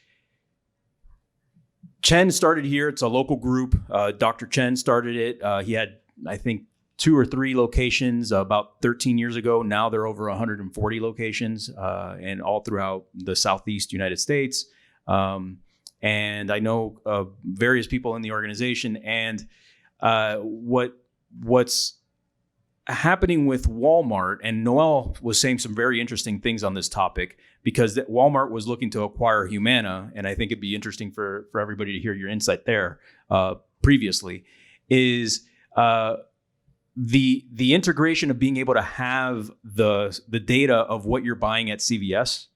Chen started here. It's a local group. Dr. Chen started it. He had, I think, 2 or 3 locations about 13 years ago. Now they're over 140 locations, and all throughout the Southeast United States. And I know various people in the organization. And what's happening with Walmart, and Noel was saying some very interesting things on this topic, because Walmart was looking to acquire Humana, and I think it'd be interesting for everybody to hear your insight there previously, is the integration of being able to have the data of what you're buying at CVS,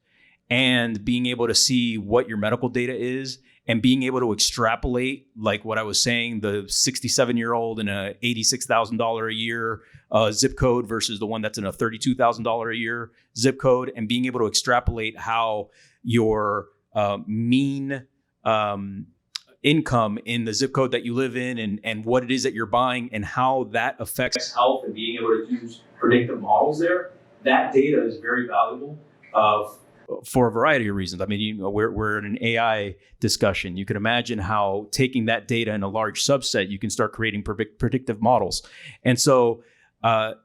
and being able to see what your medical data is, and being able to extrapolate, like what I was saying, the 67-year-old in a $86,000 a year zip code versus the one that's in a $32,000 a year zip code, and being able to extrapolate how your mean income in the zip code that you live in, and what it is that you're buying, and how that affects health, and being able to use predictive models there. That data is very valuable for a variety of reasons. I mean, we're in an AI discussion. You can imagine how taking that data in a large subset, you can start creating predictive models. And so I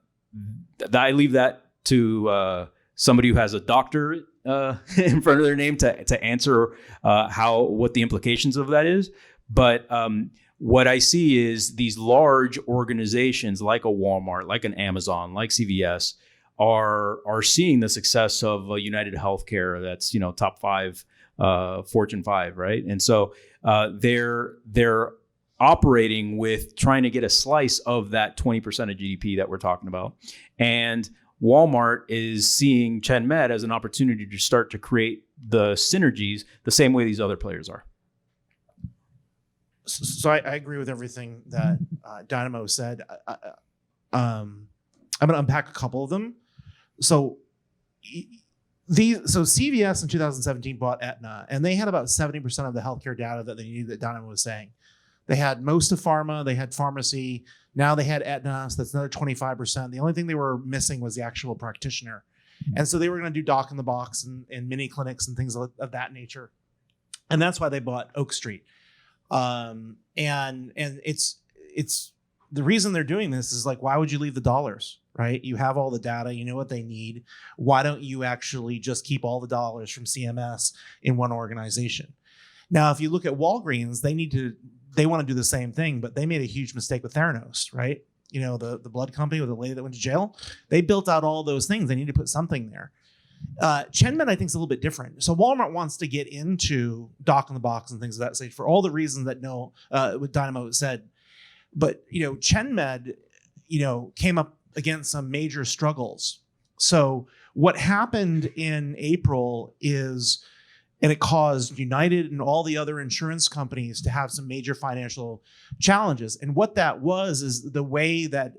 leave that to somebody who has a doctor in front of their name to answer what the implications of that is. But what I see is these large organizations like a Walmart, like an Amazon, like CVS, are seeing the success of United Healthcare. That's top 5, Fortune 5, right? And so they're operating with trying to get a slice of that 20% of GDP that we're talking about. And Walmart is seeing ChenMed as an opportunity to start to create the synergies the same way these other players are. So I agree with everything that Dynamo said. I'm going to unpack a couple of them. So CVS in 2017 bought Aetna, and they had about 70% of the healthcare data that they needed, that Dynamo was saying. They had most of pharma, they had pharmacy, now they had Aetna, so that's another 25%. The only thing they were missing was the actual practitioner. And so they were going to do doc in the box and mini clinics and things of that nature. And that's why they bought Oak Street. And it's the reason they're doing this is, like, why would you leave the dollars, right? You have all the data, you know what they need. Why don't you actually just keep all the dollars from CMS in one organization? Now, if you look at Walgreens, they want to do the same thing, but they made a huge mistake with Theranos, right? the blood company with the lady that went to jail. They built out all those things. They need to put something there. ChenMed, I think, is a little bit different. So Walmart wants to get into Doc in the Box and things of that stage for all the reasons that what Dynamo said. But ChenMed, came up against some major struggles. So what happened in April is, and it caused United and all the other insurance companies to have some major financial challenges. And what that was is the way that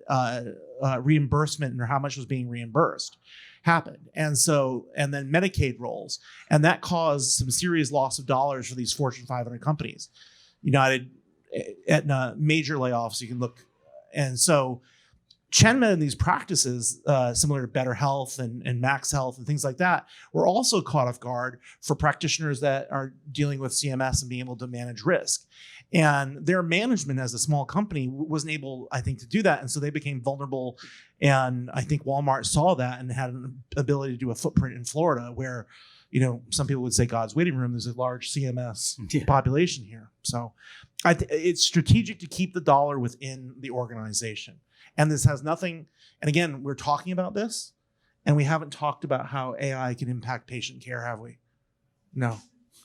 reimbursement or how much was being reimbursed happened. And then Medicaid rolls. And that caused some serious loss of dollars for these Fortune 500 companies. United, Aetna, major layoffs, you can look. And so ChenMed and these practices, similar to Better Health and Max Health and things like that, were also caught off guard for practitioners that are dealing with CMS and being able to manage risk. And their management as a small company wasn't able, I think, to do that. And so they became vulnerable. And I think Walmart saw that and had an ability to do a footprint in Florida where, some people would say God's waiting room. There's a large CMS population here. So it's strategic to keep the dollar within the organization. And this has nothing, and again, we're talking about this, and we haven't talked about how AI can impact patient care, have we? No.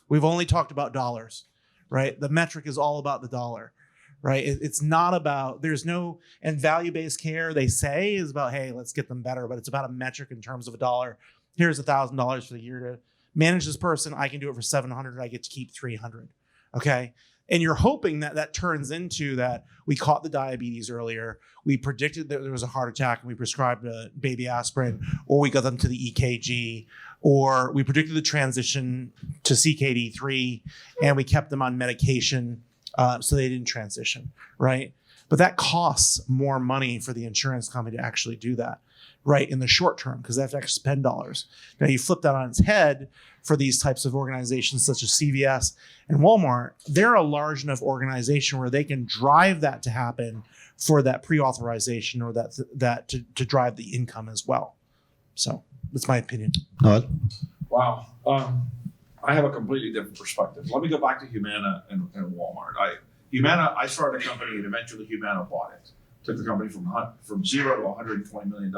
We've only talked about dollars, right? The metric is all about the dollar, right? It's not about, and value-based care, they say, is about, hey, let's get them better, but it's about a metric in terms of a dollar. Here's $1,000 for the year to manage this person. I can do it for $700. I get to keep $300, okay? And you're hoping that that turns into that we caught the diabetes earlier, we predicted that there was a heart attack and we prescribed a baby aspirin, or we got them to the EKG, or we predicted the transition to CKD3 and we kept them on medication so they didn't transition, right? But that costs more money for the insurance company to actually do that, right, in the short term, because they have to actually spend dollars. Now, you flip that on its head for these types of organizations such as CVS and Walmart. They're a large enough organization where they can drive that to happen for that pre-authorization or that to drive the income as well. So that's my opinion. Noel? Wow. I have a completely different perspective. Let me go back to Humana and Walmart. Humana, I started a company and eventually Humana bought it. Took the company from zero to $120 million.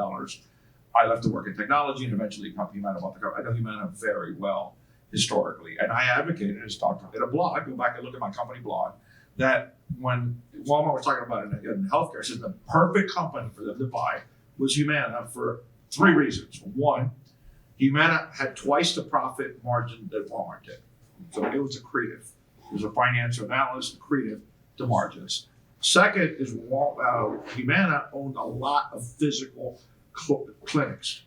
I left to work in technology and eventually Humana bought the company. I know Humana very well historically. And I advocated, as talked in a blog, go back and look at my company blog, that when Walmart was talking about it in healthcare, said the perfect company for them to buy was Humana for 3 reasons. One, Humana had twice the profit margin that Walmart did. So it was accretive. It was a financial analyst, accretive to margins. Second is Humana owned a lot of physical clinics.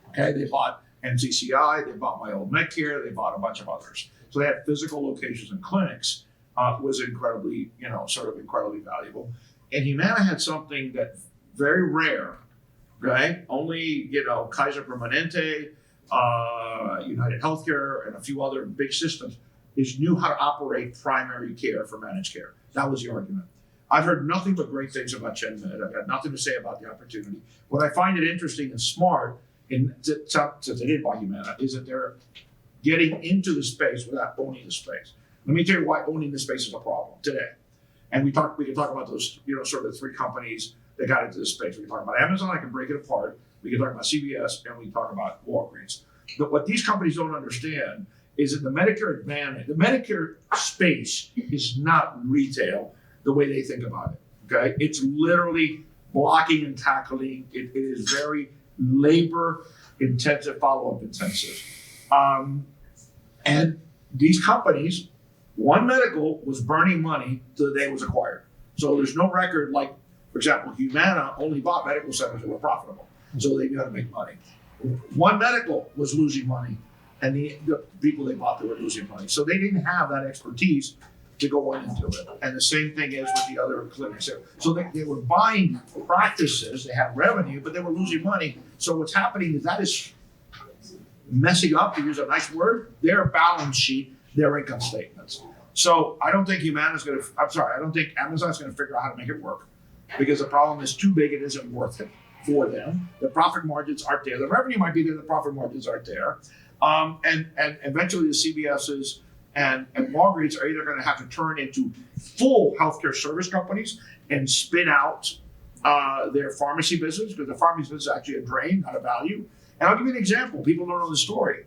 Okay, they bought NCCI, they bought My Old Medcare, they bought a bunch of others. So they had physical locations and clinics, was incredibly, incredibly valuable. And Humana had something that very rare, right? Only, Kaiser Permanente, United Healthcare, and a few other big systems knew how to operate primary care for managed care. That was the argument. I've heard nothing but great things about ChenMed. I've got nothing to say about the opportunity. What I find it interesting and smart, since they did buy Humana, is that they're getting into the space without owning the space. Let me tell you why owning the space is a problem today. And we can talk about those, sort of the 3 companies that got into this space. We can talk about Amazon, I can break it apart. We can talk about CVS, and we can talk about Walgreens. But what these companies don't understand is that the Medicare space is not retail the way they think about it, okay? It's literally blocking and tackling. It is very labor intensive, follow-up intensive. And these companies, One Medical was burning money the day it was acquired. So there's no record like, for example, Humana only bought medical centers that were profitable. So they knew how to make money. One Medical was losing money, and the people they bought, they were losing money. So they didn't have that expertise to go into it. And the same thing is with the other clinics. So they were buying practices, they had revenue, but they were losing money. So what's happening is that is messing up, to use a nice word, their balance sheet, their income statements. So I don't think Amazon's gonna figure out how to make it work, because the problem is too big, it isn't worth it for them. The profit margins aren't there. The revenue might be there, the profit margins aren't there. And eventually the CVS's and Walgreens are either going to have to turn into full healthcare service companies and spin out their pharmacy business, because the pharmacy business is actually a drain, not a value. And I'll give you an example. People don't know the story.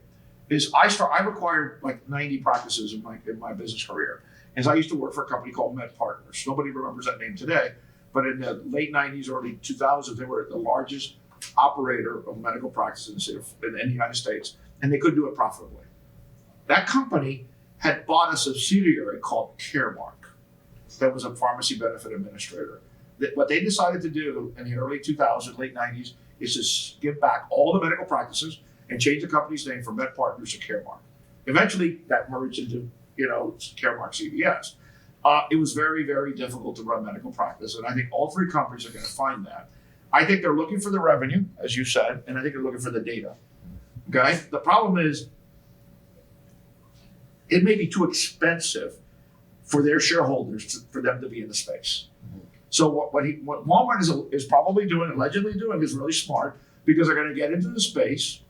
I've acquired like 90 practices in my business career. And so I used to work for a company called Med Partners. Nobody remembers that name today, but in the late 90s, early 2000s, they were the largest operator of medical practice in the United States, and they couldn't do it profitably. That company had bought a subsidiary called Caremark that was a pharmacy benefit administrator. What they decided to do in the early 2000s, late 90s, is to give back all the medical practices and change the company's name from Med Partners to Caremark. Eventually, that merged into Caremark CVS. It was very, very difficult to run medical practice, and I think all three companies are going to find that. I think they're looking for the revenue, as you said, and I think they're looking for the data. Okay? The problem is, it may be too expensive for their shareholders for them to be in the space. So what Walmart is probably doing, allegedly doing, is really smart, because they're going to get into the space.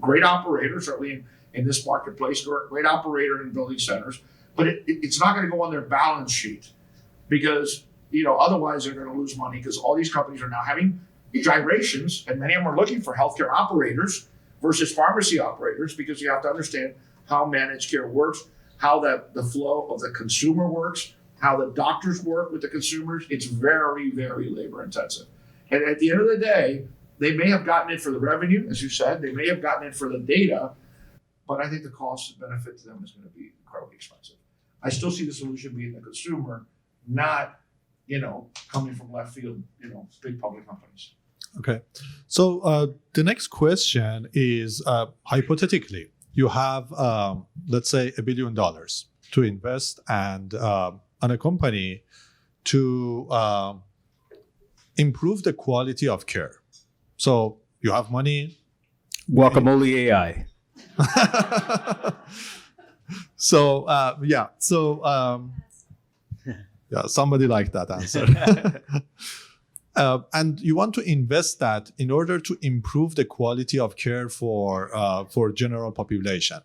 Great operator, certainly in this marketplace, great operator in building centers, but it's not going to go on their balance sheet, because otherwise they're going to lose money, because all these companies are now having gyrations, and many of them are looking for healthcare operators versus pharmacy operators, because you have to understand how managed care works, how the flow of the consumer works, how the doctors work with the consumers. It's very, very labor intensive. And at the end of the day, they may have gotten it for the revenue, as you said, they may have gotten it for the data, but I think the cost and benefit to them is going to be incredibly expensive. I still see the solution being the consumer, not, coming from left field, big public companies. Okay. So the next question is, hypothetically, you have, let's say, $1 billion to invest and on a company to improve the quality of care. So you have money. Guacamole AI. So somebody liked that answer. And you want to invest that in order to improve the quality of care for general population.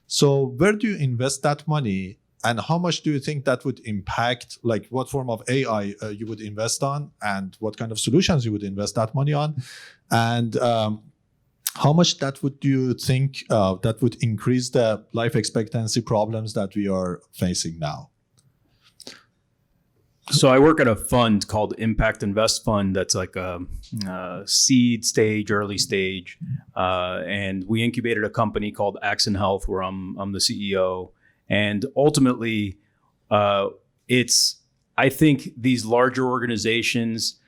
So where do you invest that money, and how much do you think that would impact, like what form of AI you would invest on, and what kind of solutions you would invest that money on, and how much that would you think that would increase the life expectancy problems that we are facing now? So I work at a fund called Impact Invest Fund that's like a seed stage, early stage. And we incubated a company called Axon Health, where I'm the CEO. And ultimately, I think these larger organizations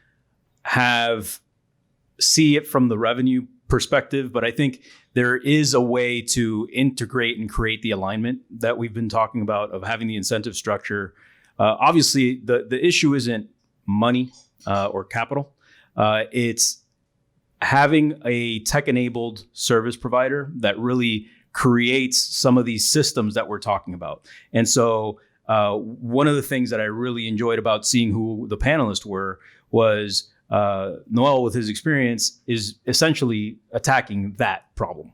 see it from the revenue perspective, but I think there is a way to integrate and create the alignment that we've been talking about, of having the incentive structure. Obviously, the issue isn't money or capital. It's having a tech-enabled service provider that really creates some of these systems that we're talking about. And so one of the things that I really enjoyed about seeing who the panelists was Noel, with his experience, is essentially attacking that problem.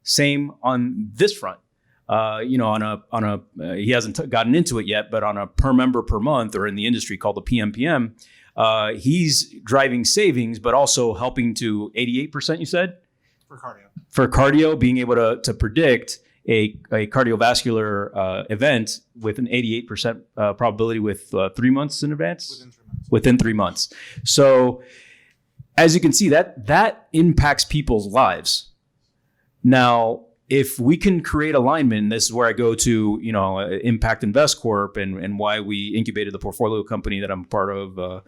Same on this front. He hasn't gotten into it yet, but on a per member per month, or in the industry called the PMPM, he's driving savings, but also helping to 88%, you said? For cardio, being able to predict a cardiovascular event with an 88% probability with 3 months in advance? Within 3 months. So as you can see, that impacts people's lives. Now, if we can create alignment, and this is where I go to, Impact Invest Corp and why we incubated the portfolio company that I'm part of,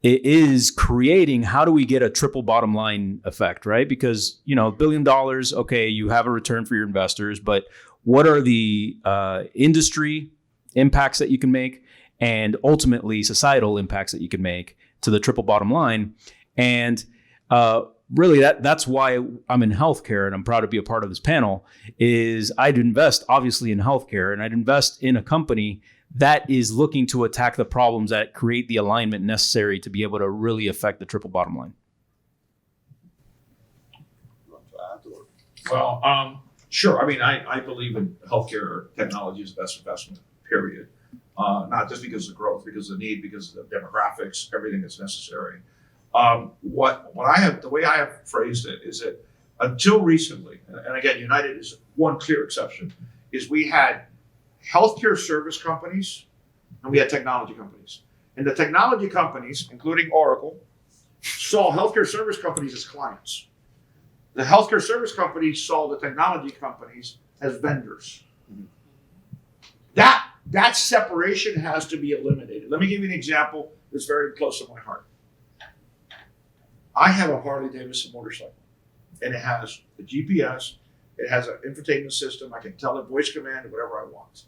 it is creating, how do we get a triple bottom line effect, right? Because, $1 billion, okay, you have a return for your investors, but what are the industry impacts that you can make, and ultimately societal impacts that you can make to the triple bottom line? And really, that's why I'm in healthcare, and I'm proud to be a part of this panel, is I'd invest obviously in healthcare, and I'd invest in a company that is looking to attack the problems that create the alignment necessary to be able to really affect the triple bottom line. Well, sure. I mean, I believe in healthcare technology is the best investment, period. not just because of growth, because of the need, because of the demographics, everything that's necessary. The way I have phrased it is that until recently, and again, United is one clear exception, is we had healthcare service companies and we had technology companies. And the technology companies, including Oracle, saw healthcare service companies as clients. The healthcare service companies saw the technology companies as vendors. That separation has to be eliminated. Let me give you an example that's very close to my heart. I have a Harley Davidson motorcycle, and it has a GPS, it has an infotainment system, I can tell it voice command whatever I want.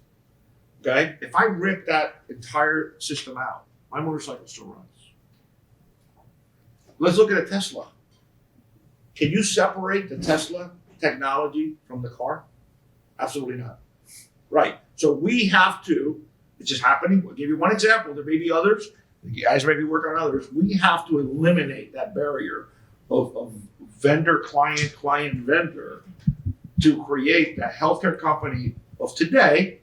Okay? If I rip that entire system out, my motorcycle still runs. Let's look at a Tesla. Can you separate the Tesla technology from the car? Absolutely not. Right. So we have to, it's just happening. I'll give you one example. There may be others. You guys may be working on others. We have to eliminate that barrier of vendor, client, vendor to create the healthcare company of today.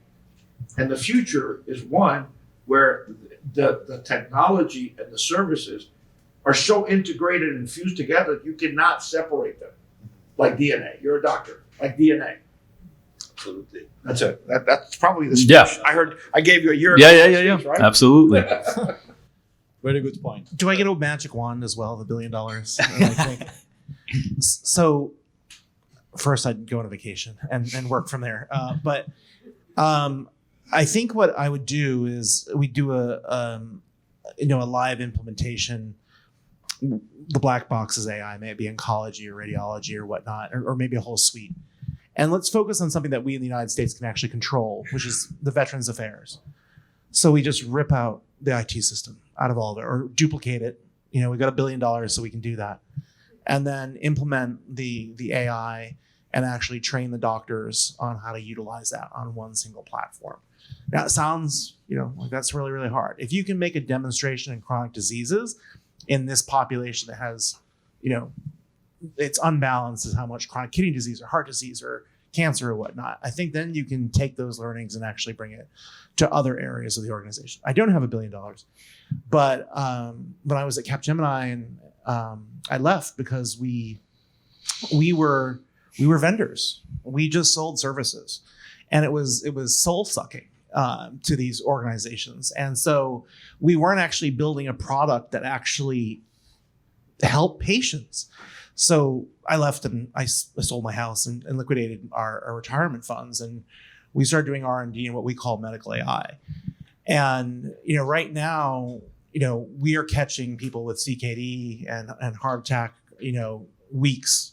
And the future is one where the technology and the services are so integrated and fused together, you cannot separate them. Like DNA. You're a doctor. Like DNA. Absolutely. That's it. That's probably the speech. I gave you a year. Yeah. Speech, right? Absolutely. Very good point. Do I get a magic wand as well, the $1 billion? I think. So first I'd go on a vacation and work from there. But I think what I would do is we do a live implementation. The black box is AI, maybe oncology or radiology or whatnot, or maybe a whole suite. And let's focus on something that we in the United States can actually control, which is the Veterans Affairs. So we just rip out the IT system out of all of it or duplicate it. We got $1 billion, so we can do that. And then implement the AI and actually train the doctors on how to utilize that on one single platform. Now, it sounds, like that's really, really hard. If you can make a demonstration in chronic diseases in this population that has, it's unbalanced as how much chronic kidney disease or heart disease or cancer or whatnot, I think then you can take those learnings and actually bring it to other areas of the organization. I don't have $1 billion, but when I was at Capgemini and I left because we were vendors. We just sold services, and it was soul sucking to these organizations. And so we weren't actually building a product that actually helped patients. So I left and I sold my house and liquidated our retirement funds. And we started doing R&D in what we call medical AI. And, right now, we are catching people with CKD and heart attack, weeks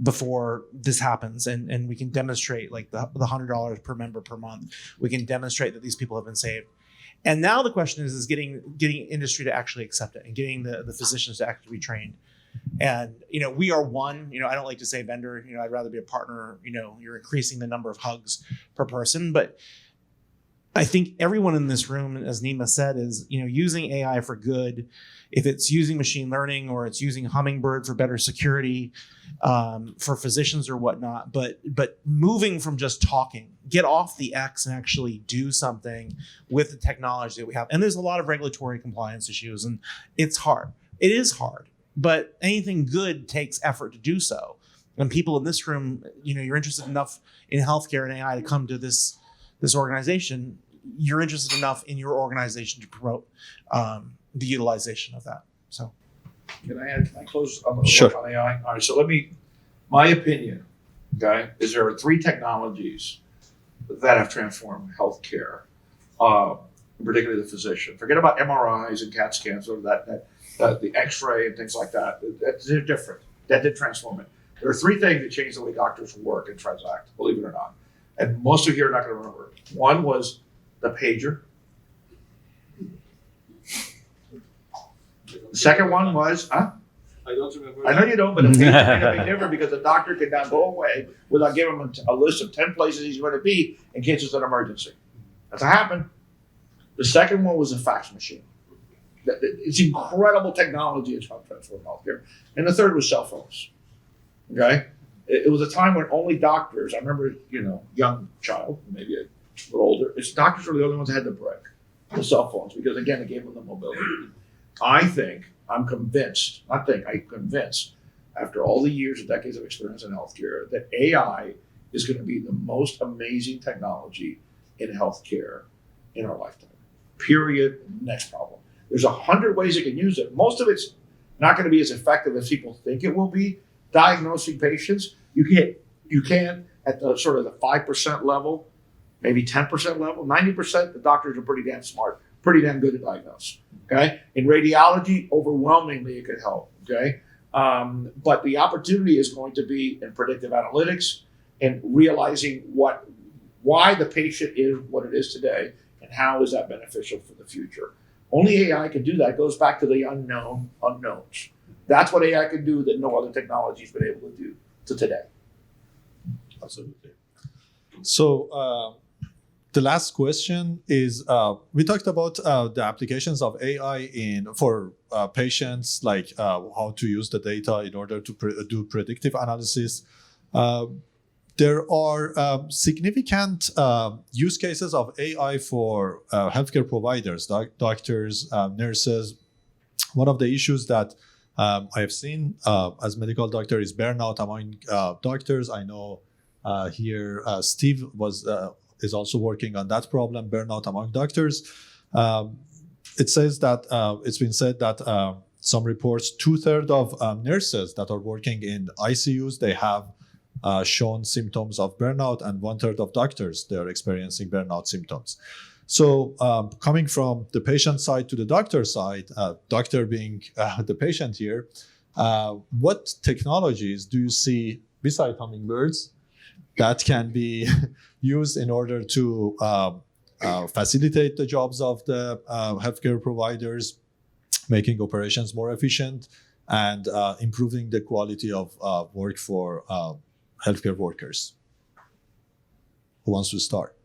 before this happens. And we can demonstrate like the $100 per member per month. We can demonstrate that these people have been saved. And now the question is getting industry to actually accept it and getting the physicians to actually be trained. And, we are one, I don't like to say vendor, I'd rather be a partner. You're increasing the number of hugs per person. But I think everyone in this room, as Nima said, is, using AI for good. If it's using machine learning or it's using Hummingbird for better security for physicians or whatnot, but moving from just talking, get off the X and actually do something with the technology that we have. And there's a lot of regulatory compliance issues, and it's hard. It is hard, but anything good takes effort to do so. And people in this room, you're interested enough in healthcare and AI to come to this organization. You're interested enough in your organization to promote the utilization of that. So, Can I close on the Sure. on AI? All right. So my opinion, okay, is there are 3 technologies that have transformed healthcare, particularly the physician. Forget about MRIs and CAT scans or the X-ray and things like that. They're different. That did transform it. There are 3 things that changed the way doctors work and transact, believe it or not. And most of you are not going to remember. One was the pager. The second one was, I don't remember. I know you don't, but the pager made a big difference because the doctor could not go away without giving him a list of 10 places he's going to be in case it's an emergency. That's what happened. The second one was a fax machine. It's incredible technology it's helped transform healthcare. And the third was cell phones. Okay? It was a time when only doctors, I remember, young child, maybe a little older, doctors were the only ones that had the brick. the cell phones, because again, it gave them the mobility. I'm convinced, after all the years and decades of experience in healthcare, that AI is going to be the most amazing technology in healthcare in our lifetime. Period. Next problem. There's 100 ways you can use it. Most of it's not going to be as effective as people think it will be. Diagnosing patients, you can at the sort of the 5% level, maybe 10% level, 90%, the doctors are pretty damn smart, pretty damn good at diagnose. Okay. In radiology, overwhelmingly it could help. Okay. But the opportunity is going to be in predictive analytics and realizing why the patient is what it is today and how is that beneficial for the future. Only AI can do that. It goes back to the unknowns. That's what AI can do that no other technology has been able to do to today. Absolutely. So the last question is, we talked about the applications of AI for patients, like how to use the data in order to do predictive analysis. There are significant use cases of AI for healthcare providers, doctors, nurses. One of the issues that I have seen as medical doctor is burnout among doctors. I know here Steve is also working on that problem, burnout among doctors. It's been said that some reports 2/3 of nurses that are working in ICUs, they have shown symptoms of burnout, and 1/3 of doctors, they are experiencing burnout symptoms. So coming from the patient side to the doctor side, doctor being the patient here, what technologies do you see beside hummingbirds that can be used in order to facilitate the jobs of the healthcare providers, making operations more efficient, and improving the quality of work for healthcare workers? Who wants to start?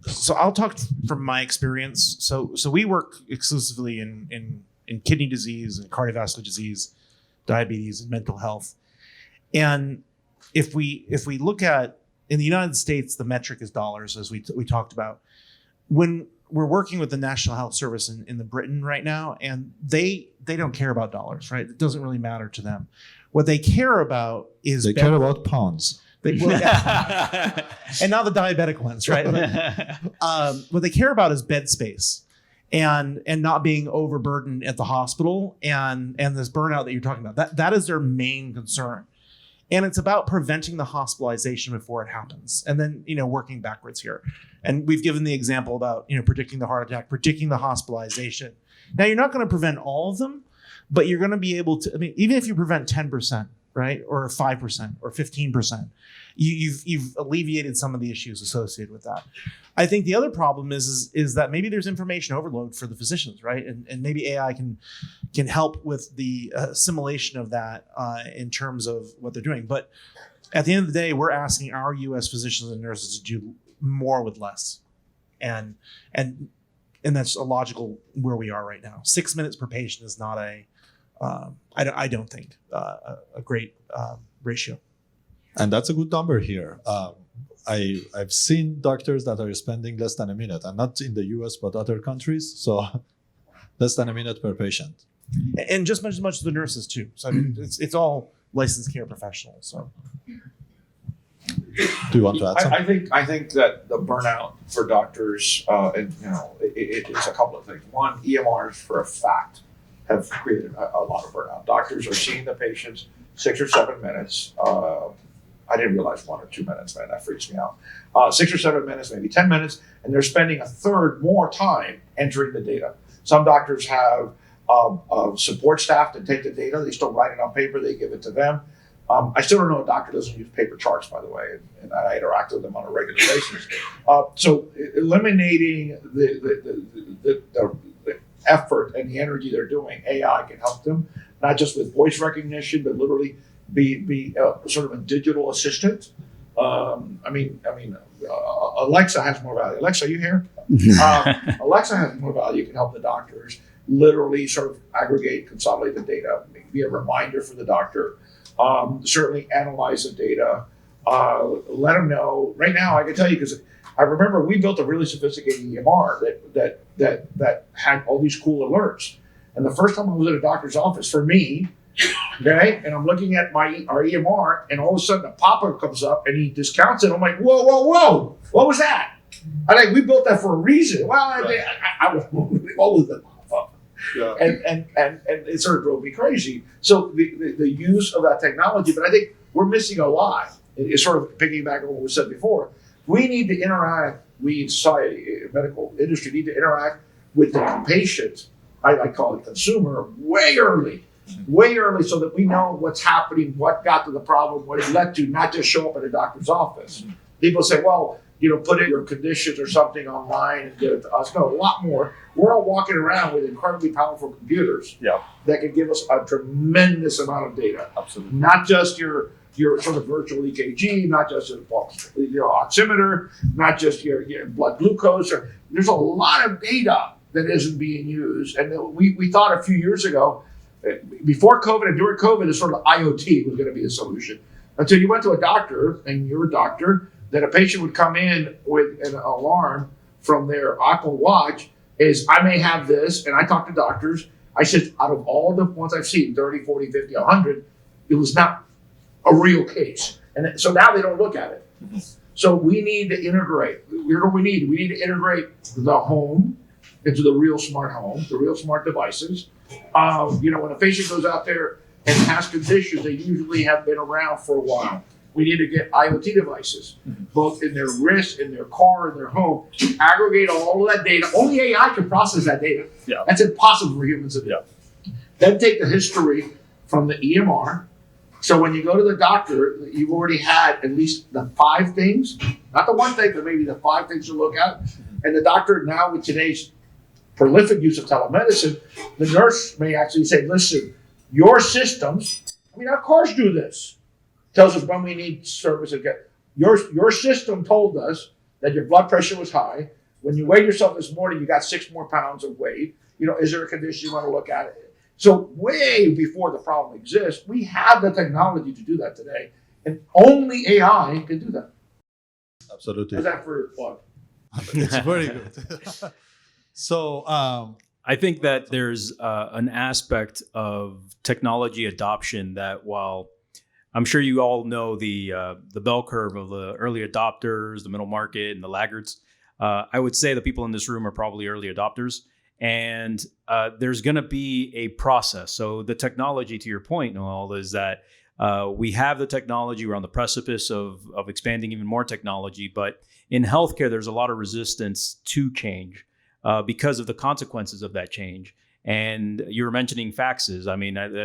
So I'll talk from my experience. So we work exclusively in kidney disease and cardiovascular disease, diabetes, and mental health. And if we look at, in the United States, the metric is dollars, as we talked about. When we're working with the National Health Service in the Britain right now, and they don't care about dollars, right? It doesn't really matter to them. What they care about is they care about pounds. And not the diabetic ones, right? What they care about is bed space and not being overburdened at the hospital and this burnout that you're talking about. That is their main concern. And it's about preventing the hospitalization before it happens. And then, working backwards here. And we've given the example about, predicting the heart attack, predicting the hospitalization. Now, you're not going to prevent all of them, but you're going to be able to, even if you prevent 10%, right? Or 5% or 15%, you've alleviated some of the issues associated with that. I think the other problem is that maybe there's information overload for the physicians, right? And maybe AI can help with the assimilation of that in terms of what they're doing. But at the end of the day, we're asking our U.S. physicians and nurses to do more with less, and that's a logical where we are right now. 6 minutes per patient is not I don't think a great ratio. And that's a good number here. I've seen doctors that are spending less than a minute, and not in the US, but other countries. So less than a minute per patient. And just as much as the nurses too. So it's all licensed care professionals. So. Do you want to add something? I think that the burnout for doctors, it's a couple of things. One, EMRs for a fact have created a lot of burnout. Doctors are seeing the patients 6 or 7 minutes. I didn't realize 1 or 2 minutes, man, that freaks me out. 6 or 7 minutes, maybe 10 minutes, and they're spending a third more time entering the data. Some doctors have support staff to take the data. They still write it on paper. They give it to them. I still don't know a doctor doesn't use paper charts, by the way, and I interact with them on a regular basis. So eliminating the effort and the energy they're doing, AI can help them, not just with voice recognition, but literally be sort of a digital assistant. Alexa has more value. Alexa, are you here? Alexa has more value. Can help the doctors literally sort of aggregate, consolidate the data, be a reminder for the doctor. Certainly analyze the data. let them know. Right now, I can tell you because I remember we built a really sophisticated EMR that had all these cool alerts. And the first time I was at a doctor's office for me, okay, and I'm looking at our EMR, and all of a sudden a pop-up comes up and he discounts it. I'm like, whoa, what was that? I like, we built that for a reason. Well, I was, what was the pop-up? Yeah. And it sort of drove me crazy. So the use of that technology, but I think we're missing a lot. It's sort of piggybacking on what was said before. We need to interact, we in society, medical industry need to interact with the patient, I call it consumer, way early so that we know what's happening, what got to the problem, what it led to, not just show up at a doctor's office. People say, well, put in your conditions or something online and get it to us. No, a lot more. We're all walking around with incredibly powerful computers that can give us a tremendous amount of data. Absolutely. Not just your sort of virtual EKG, not just your oximeter, not just your blood glucose. There's a lot of data that isn't being used. And we thought a few years ago, before COVID and during COVID, it's sort of IoT was going to be a solution. Until you went to a doctor, and you're a doctor, that a patient would come in with an alarm from their Apple Watch is, I may have this, and I talk to doctors. I said, out of all the ones I've seen, 30, 40, 50, 100, it was not a real case. And so now they don't look at it. So we need to integrate. Here's what we need. We need to integrate the home into the real smart home, the real smart devices. When a patient goes out there and has conditions, they usually have been around for a while. We need to get IoT devices, both in their wrist, in their car, in their home, aggregate all of that data. Only AI can process that data. Yeah. That's impossible for humans to do. Yeah. Then take the history from the EMR. So when you go to the doctor, you've already had at least the 5 things, not the one thing, but maybe the 5 things to look at. And the doctor now, with today's prolific use of telemedicine, the nurse may actually say, listen, your systems, our cars do this, tells us when we need service again. Your system told us that your blood pressure was high. When you weighed yourself this morning, you got 6 more pounds of weight. Is there a condition you want to look at? So way before the problem exists, we have the technology to do that today. And only AI can do that. Absolutely. How's that for your plug? It's very good. So I think that there's an aspect of technology adoption that, while I'm sure you all know the bell curve of the early adopters, the middle market, and the laggards, I would say the people in this room are probably early adopters. And there's going to be a process. So the technology, to your point, Noel, is that we have the technology. We're on the precipice of expanding even more technology. But in healthcare, there's a lot of resistance to change because of the consequences of that change. And you were mentioning faxes.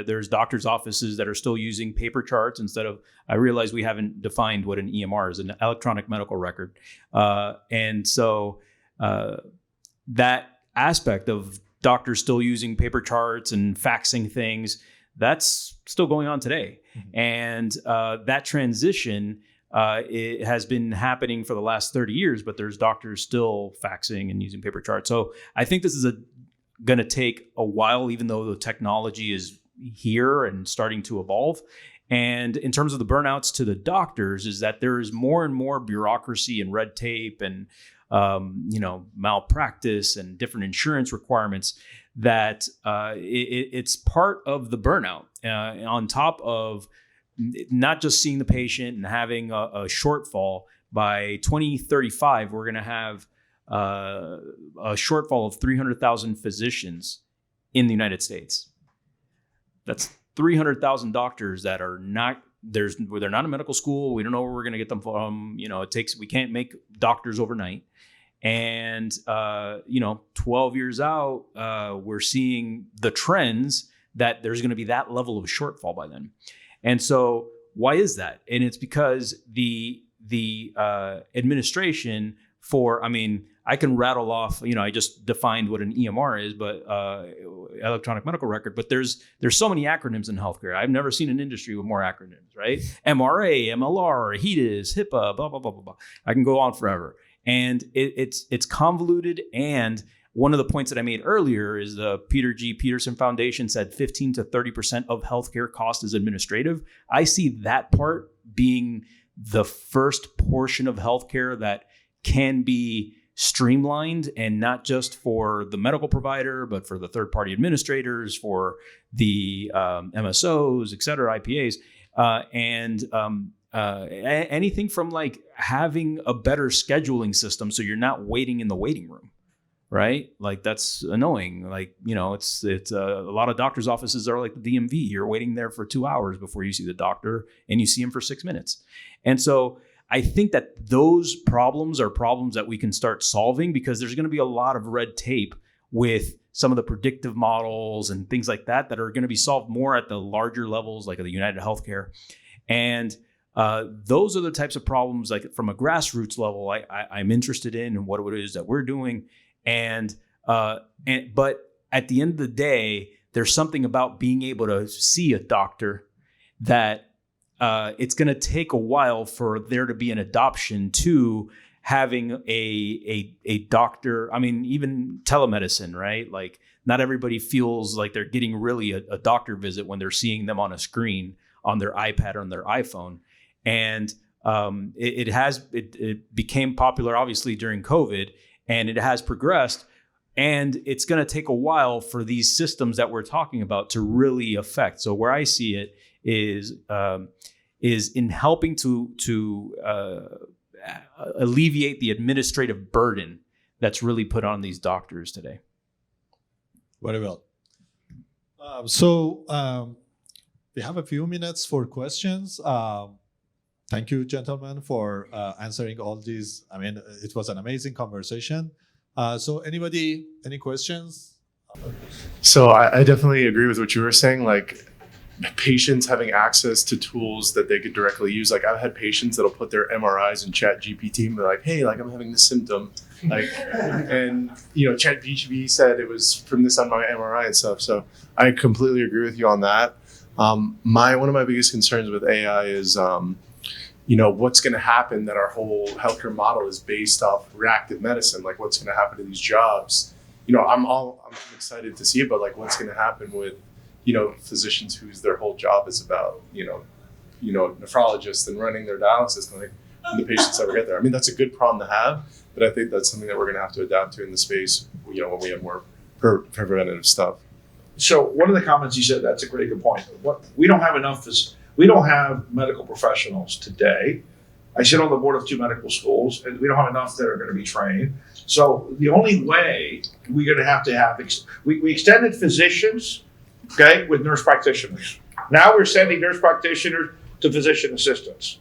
There's doctors' offices that are still using paper charts instead of, I realize we haven't defined what an EMR is, an electronic medical record. And so that aspect of doctors still using paper charts and faxing things, that's still going on today. Mm-hmm. And that transition it has been happening for the last 30 years, but there's doctors still faxing and using paper charts. So I think this is going to take a while, even though the technology is here and starting to evolve. And in terms of the burnouts to the doctors, is that there is more and more bureaucracy and red tape and malpractice and different insurance requirements that it's part of the burnout on top of not just seeing the patient and having a shortfall. By 2035, we're going to have a shortfall of 300,000 physicians in the United States. That's 300,000 doctors that are not they're not in medical school. We don't know where we're going to get them from. We can't make doctors overnight. And 12 years out, we're seeing the trends that there's going to be that level of shortfall by then. And so why is that? And it's because the administration I can rattle off, I just defined what an EMR is, but electronic medical record, but there's so many acronyms in healthcare. I've never seen an industry with more acronyms, right? MRA, MLR, HEDIS, HIPAA, blah, blah, blah, blah, blah. I can go on forever. And it's convoluted. And one of the points that I made earlier is the Peter G. Peterson Foundation said 15 to 30% of healthcare cost is administrative. I see that part being the first portion of healthcare that can be streamlined, and not just for the medical provider, but for the third-party administrators, for the MSOs, et cetera, IPAs, anything from like having a better scheduling system so you're not waiting in the waiting room, right? Like that's annoying. Like, it's a lot of doctors' offices are like the DMV. You're waiting there for 2 hours before you see the doctor, and you see him for 6 minutes. And so I think that those problems are problems that we can start solving, because there's going to be a lot of red tape with some of the predictive models and things like that are going to be solved more at the larger levels, like at the United Healthcare. And those are the types of problems, like from a grassroots level, I'm interested in, and what it is that we're doing. But at the end of the day, there's something about being able to see a doctor that it's going to take a while for there to be an adoption to having a doctor. I mean, even telemedicine, right? Like not everybody feels like they're getting really a doctor visit when they're seeing them on a screen on their iPad or on their iPhone. And it became popular, obviously, during COVID, and it has progressed. And it's going to take a while for these systems that we're talking about to really affect. So where I see it is in helping to alleviate the administrative burden that's really put on these doctors today. Very well. We have a few minutes for questions. Thank you, gentlemen, for answering all these. I mean, it was an amazing conversation. So anybody, any questions? So I definitely agree with what you were saying. Like patients having access to tools that they could directly use. Like I've had patients that'll put their MRIs in ChatGPT and be like, hey, like I'm having this symptom. Like, and ChatGPT said it was from this on my MRI and stuff. So I completely agree with you on that. One of my biggest concerns with AI is, what's going to happen, that our whole healthcare model is based off reactive medicine. Like what's going to happen to these jobs? I'm excited to see it, but like what's going to happen with, physicians whose their whole job is about, nephrologists and running their dialysis clinic, and the patients ever get there. I mean, that's a good problem to have, but I think that's something that we're going to have to adapt to in the space, when we have more preventative stuff. So one of the comments you said, that's a pretty good point. We don't have medical professionals today. I sit on the board of 2 medical schools, and we don't have enough that are going to be trained. So the only way we're going to have we extended physicians, okay, with nurse practitioners. Now we're sending nurse practitioners to physician assistants,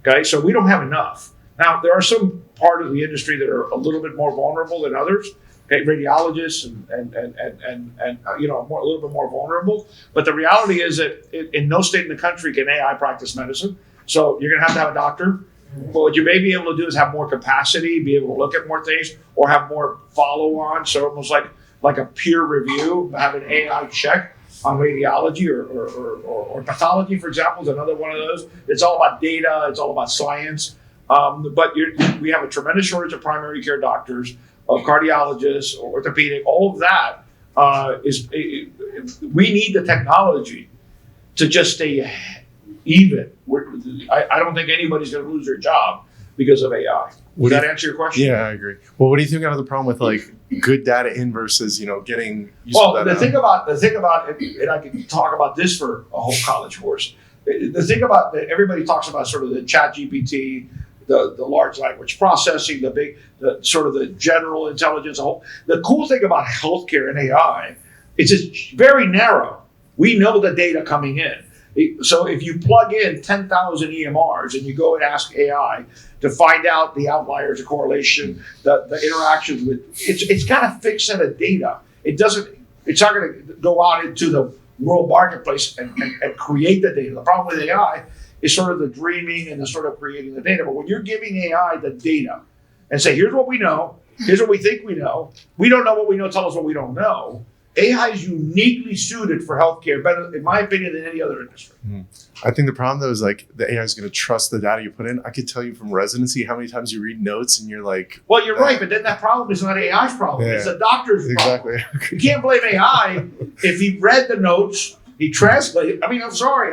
okay? So we don't have enough. Now there are some part of the industry that are a little bit more vulnerable than others. Okay, radiologists and a little bit more vulnerable. But the reality is that in no state in the country can AI practice medicine. So you're going to have a doctor. But what you may be able to do is have more capacity, be able to look at more things, or have more follow-on. So almost like a peer review, have an AI check on radiology or pathology, for example, is another one of those. It's all about data. It's all about science. But we have a tremendous shortage of primary care doctors, of cardiologists, orthopedic, all of that we need the technology to just stay even. I don't think anybody's going to lose their job because of AI. Does that answer your question? Yeah, I agree. Well, what do you think of the problem with like good data in versus getting useful data? The thing about it, and I can talk about this for a whole college course. The thing about that, everybody talks about sort of the ChatGPT, the large language processing, the sort of the general intelligence. The cool thing about healthcare and AI is it's very narrow. We know the data coming in. So if you plug in 10,000 EMRs and you go and ask AI to find out the outliers, the correlation, the interactions with, it's got a fixed set of data. It's not going to go out into the world marketplace and create the data. The problem with AI is sort of the dreaming and the sort of creating the data. But when you're giving AI the data and say, here's what we know, here's what we think we know, we don't know what we know, tell us what we don't know. AI is uniquely suited for healthcare, better, in my opinion, than any other industry. I think the problem, though, is like the AI is going to trust the data you put in. I could tell you from residency how many times you read notes and you're like... Well, you're right, but then that problem is not AI's problem. Yeah. It's the doctor's problem. Exactly. You can't blame AI if he read the notes, he translated. I mean, I'm sorry.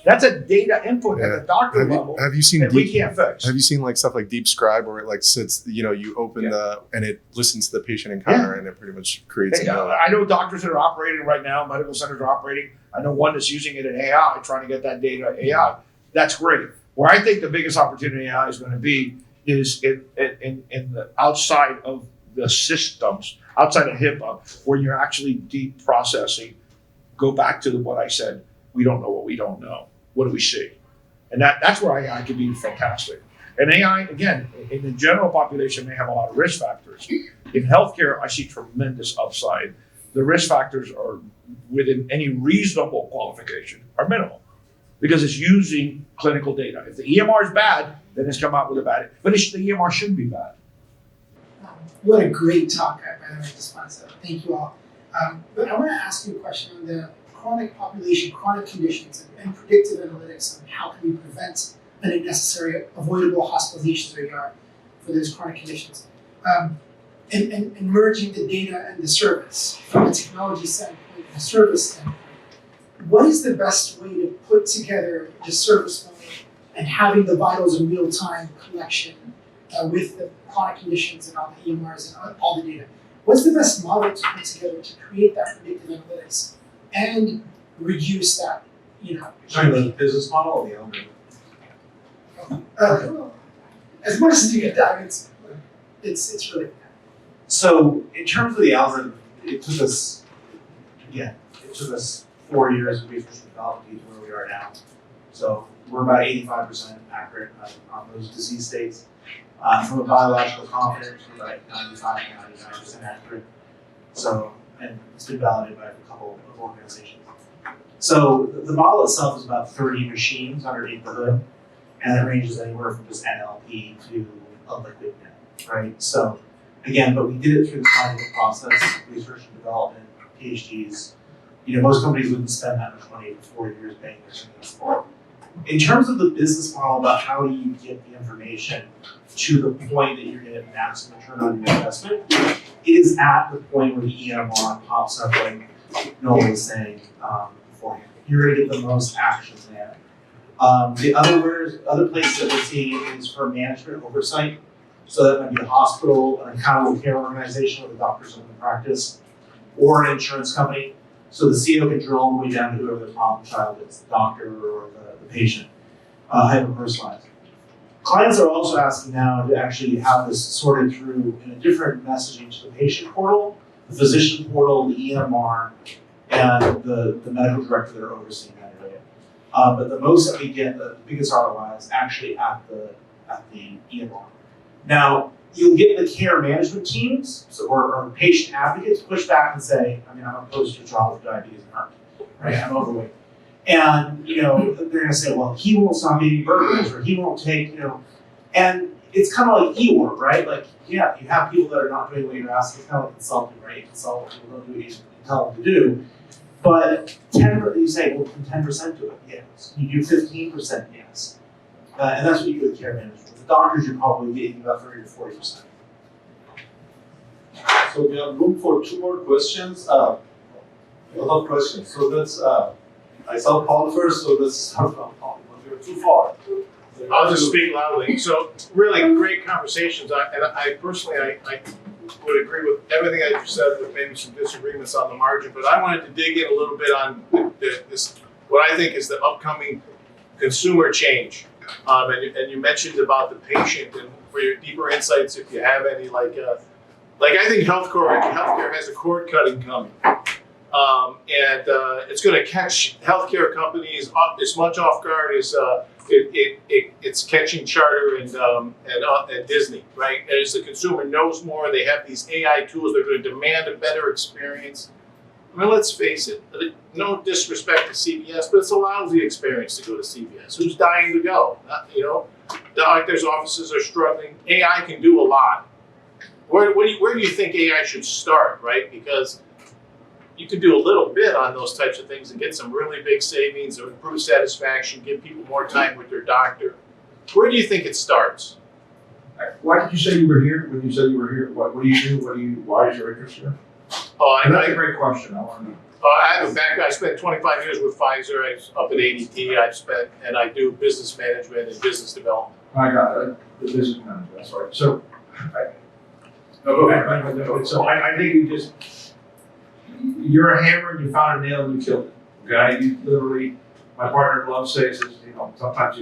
That's a data input at the doctor level. Have you seen that we can't fix? Have you seen like stuff like Deep Scribe where it like sits, you open and it listens to the patient encounter and it pretty much creates. I know doctors that are operating right now, medical centers are operating. I know one that's using it in AI, trying to get that data AI. That's great. Where I think the biggest opportunity in AI is going to be is in the outside of the systems, outside of HIPAA, where you're actually deep processing. Go back to what I said. We don't know what we don't know. What do we see? And that's where AI can be fantastic. And AI, again, in the general population, may have a lot of risk factors. In healthcare, I see tremendous upside. The risk factors are within any reasonable qualification are minimal because it's using clinical data. If the EMR is bad, then it's come out with a bad, but the EMR shouldn't be bad. What a great talk, by the way, just want to say thank you all. But I want to ask you a question on the chronic population, chronic conditions, and predictive analytics on how can we prevent unnecessary, avoidable hospitalizations for those chronic conditions. And merging the data and the service from a technology standpoint and a service standpoint. What is the best way to put together the service model and having the vitals in real time collection with the chronic conditions and all the EMRs and all the data? What's the best model to put together to create that predictive analytics and reduce that, Sorry, the business model or the algorithm? As much as you can dive into it's really. So in terms of the algorithm, it took us 4 years of research and development to get to where we are now. So we're about 85% accurate on those disease states. From a biological confidence, we're like 95 to 99% accurate. So, and it's been validated by a couple of organizations. So the model itself is about 30 machines underneath the hood, and it ranges anywhere from just NLP to a liquid net, right? So again, but we did it through the scientific process, research and development, PhDs. Most companies wouldn't spend that much money for 4 years paying their students for it. In terms of the business model about how do you get the information to the point that you're getting maximum return on your investment, it is at the point where the EMR pops up like Noel was saying beforehand. You're going to get the most action there. The other place that we're seeing it is for management oversight. So that might be a hospital, an accountable care organization with a doctor's own practice, or an insurance company. So the CEO can drill all the way down to whoever the problem child is, the doctor or the patient, hyper-personalized. Clients are also asking now to actually have this sorted through in a different messaging to the patient portal, the physician portal, the EMR, and the medical director that are overseeing that area. But the most that we get, the biggest ROI is actually at the EMR. Now, you'll get the care management teams or patient advocates push back and say, I'm a poster child of diabetes and heart, right? I'm overweight. And, they're going to say, well, he won't stop eating burgers or he won't take, and it's kind of like e-work, right? Like, yeah, you have people that are not doing what you're asking. It's kind of like consulting, right? You consult people don't do what you tell them to do. But you say, well, can 10% do it? Yes. Can you do 15%? Yes. And that's what you do with care management. With doctors, you're probably getting about 30 to 40%. So we have room for 2 more questions. A lot of questions. So that's, I saw Paul first, so let's start from Paul. You're too far. I'll just speak loudly. So really great conversations. I personally would agree with everything that you said, with maybe some disagreements on the margin, but I wanted to dig in a little bit on this, what I think is the upcoming consumer change. And you mentioned about the patient, and for your deeper insights, if you have any, like I think healthcare has a cord cutting coming. And it's going to catch healthcare companies as much off guard as it's catching Charter and Disney, right? As the consumer knows more, they have these AI tools. They're going to demand a better experience. I mean, let's face it. No disrespect to CVS, but it's a lousy experience to go to CVS. Who's dying to go? Doctors' offices are struggling. AI can do a lot. Where do you think AI should start, right? Because you could do a little bit on those types of things and get some really big savings or improve satisfaction, give people more time with their doctor. Where do you think it starts? Why did you say you were here? When you said you were here, what do you do? Why is your interest here? And that's a great question. I want to know. I have a background. I spent 25 years with Pfizer. I was up at ADT. And I do business management and business development. I got it. The business manager. That's right. So, I think you're a hammer and you found a nail and you killed it. Okay, you literally. My partner Glove says, sometimes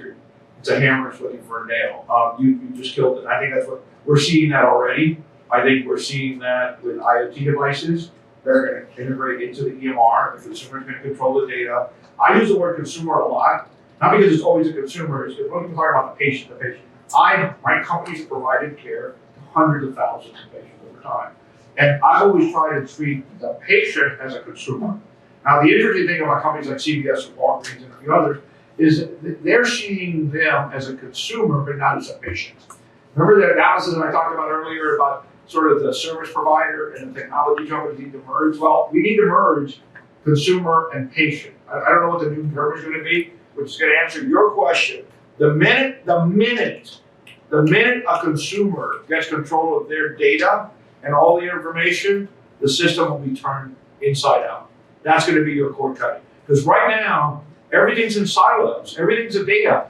it's a hammer is looking for a nail. You just killed it. I think that's what we're seeing that already. I think we're seeing that with IoT devices. They're going to integrate into the EMR. The consumer is going to control the data. I use the word consumer a lot, not because it's always a consumer. It's because when we talk about the patient. My company's provided care to hundreds of thousands of patients over time, and I always try to treat the patient as a consumer. Now, the interesting thing about companies like CVS and Walgreens and a few others is that they're seeing them as a consumer, but not as a patient. Remember the analysis that I talked about earlier about sort of the service provider and the technology companies need to merge? Well, we need to merge consumer and patient. I don't know what the new term is going to be, which is going to answer your question. The minute a consumer gets control of their data and all the information, the system will be turned inside out. That's going to be your cord cutting. Because right now, everything's in silos. Everything's a data.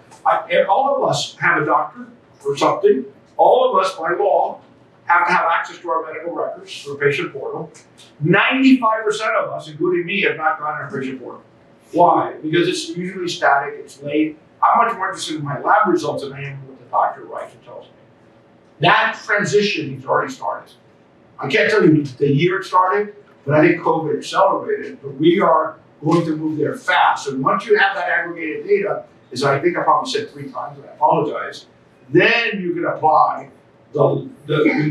All of us have a doctor or something. All of us, by law, have to have access to our medical records through a patient portal. 95% of us, including me, have not gone on a patient portal. Why? Because it's usually static, it's late. I'm much more interested in my lab results than I am in what the doctor writes and tells me. That transition has already started. I can't tell you the year it started, but I think COVID accelerated. But we are going to move there fast. And once you have that aggregated data, as I think I probably said 3 times, and I apologize, then you can apply the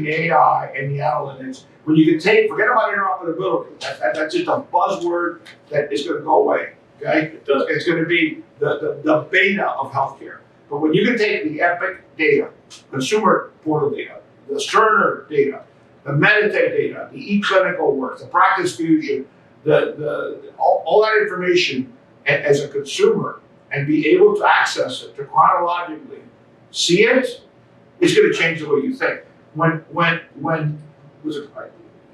AI and the analytics. When you can forget about interoperability. That's just a buzzword that is going to go away. Okay, it's going to be the beta of healthcare. But when you can take the Epic data, consumer portal data, the Cerner data, the Meditate data, the eClinical work, the Practice Fusion, all that information as a consumer, and be able to access it, to chronologically see it, it's going to change the way you think. When was it?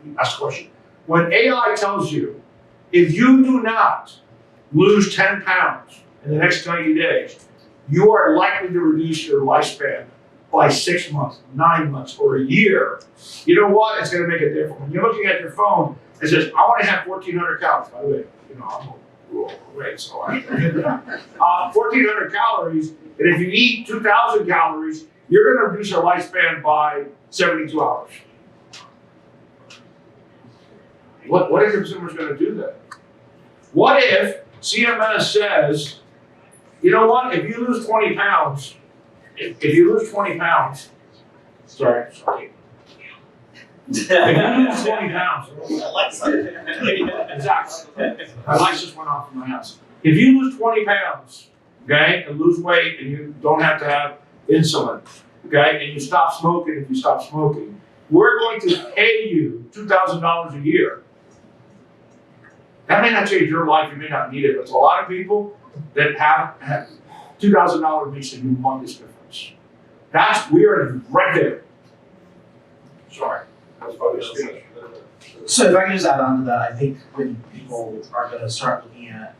You asked a question. When AI tells you, if you do not lose 10 pounds in the next 90 days, you are likely to reduce your lifespan by 6 months, 9 months, or a year. You know what? It's going to make a difference. When you're looking at your phone, it says, I want to have 1,400 calories. By the way, I'm overweight, so I did that. 1,400 calories, and if you eat 2,000 calories, you're going to reduce your lifespan by 72 hours. What if consumers going to do that? What if CMS says, you know what, if you lose 20 pounds, if you lose 20 pounds, sorry. If you lose 20 pounds, exactly. My lights just went off in my house. If you lose 20 pounds, okay, and lose weight, and you don't have to have insulin, okay, and you stop smoking, if you stop smoking, we're going to pay you $2,000 a year. That may not change your life, you may not need it, but to a lot of people that have $2,000 makes a humongous difference. We are right there. Sorry. So if I can just add on to that, I think when people are going to start looking at,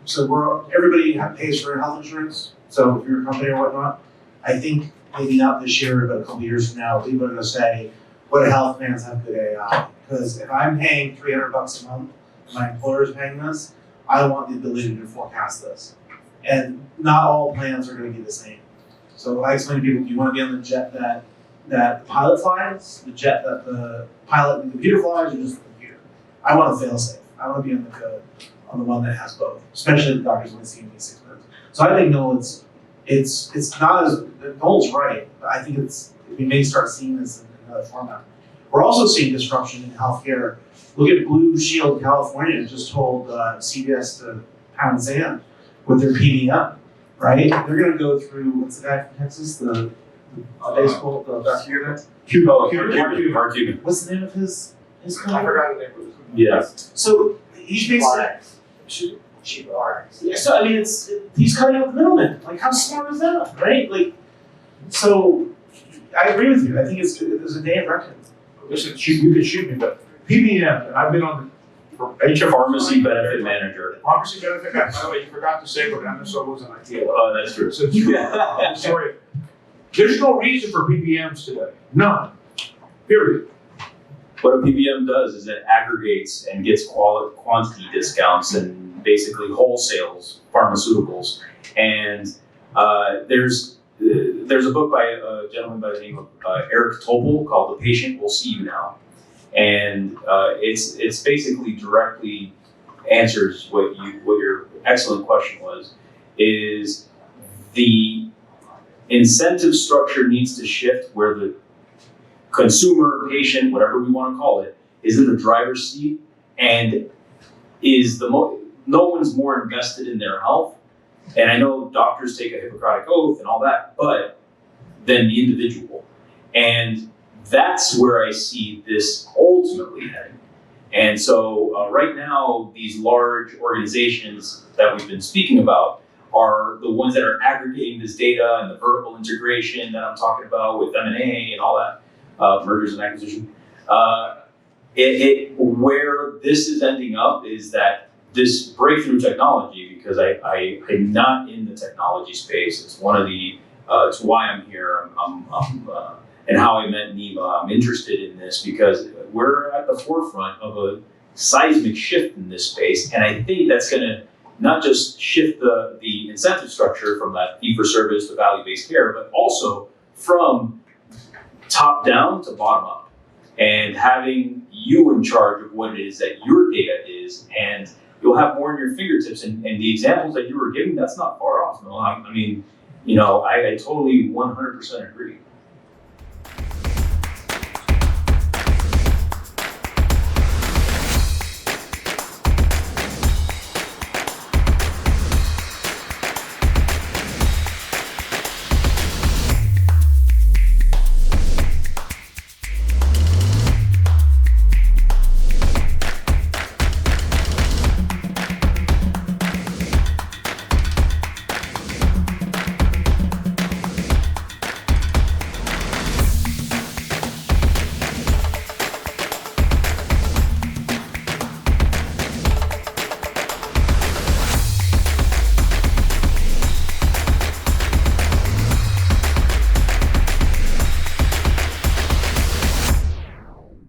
everybody pays for health insurance. So if you're a company or whatnot, I think maybe not this year, but a couple years from now, people are going to say, what do health plans have good AI? Because if I'm paying $300 a month, my employer is paying this, I want the ability to forecast this. And not all plans are going to be the same. So I explain to people, do you want to be on the jet that the pilot flies, the jet that the pilot and the computer flies, or just the computer? I want to fail safe. I want to be on the one that has both, especially if the doctors only see me 6 minutes. So I think it's not as, Noel's right, but I think we may start seeing this in another format. We're also seeing disruption in healthcare. Look at Blue Shield California just told CVS to pound sand with their PBM, right? They're going to go through, what's the guy from Texas, the baseball, the Mark Cuban. What's the name of his company? I forgot the name of his company. Yeah. So he's basically yeah, so I mean, he's cutting out the middleman. Like, how smart is that, right? Like, so I agree with you. I think there's a day of reckoning. Listen, you can shoot me, but PBM, and I've been on Pharmacy benefit manager. Pharmacy benefit manager. By the way, you forgot to say what MSO was an idea. Oh, that's true. Sorry. There's no reason for PBMs today. None. Period. What a PBM does is it aggregates and gets quantity discounts and basically wholesales pharmaceuticals. And there's a book by a gentleman by the name of Eric Topol called "The Patient Will See You Now," and it's basically directly answers what your excellent question was. Is the incentive structure needs to shift where the consumer, patient, whatever we want to call it, is in the driver's seat and is no one's more invested in their health. And I know doctors take a Hippocratic oath and all that, but then the individual. And that's where I see this ultimately heading. And so right now, these large organizations that we've been speaking about are the ones that are aggregating this data and the vertical integration that I'm talking about with M&A and all that, mergers and acquisition. Where this is ending up is that this breakthrough technology, because I'm not in the technology space. It's one of the, it's why I'm here. And how I met Nima. I'm interested in this because we're at the forefront of a seismic shift in this space. And I think that's going to not just shift the incentive structure from that fee-for-service to value-based care, but also from top down to bottom up, and having you in charge of what it is that your data is, and you'll have more in your fingertips. And the examples that you were giving, that's not far off. No, I mean, I totally 100% agree.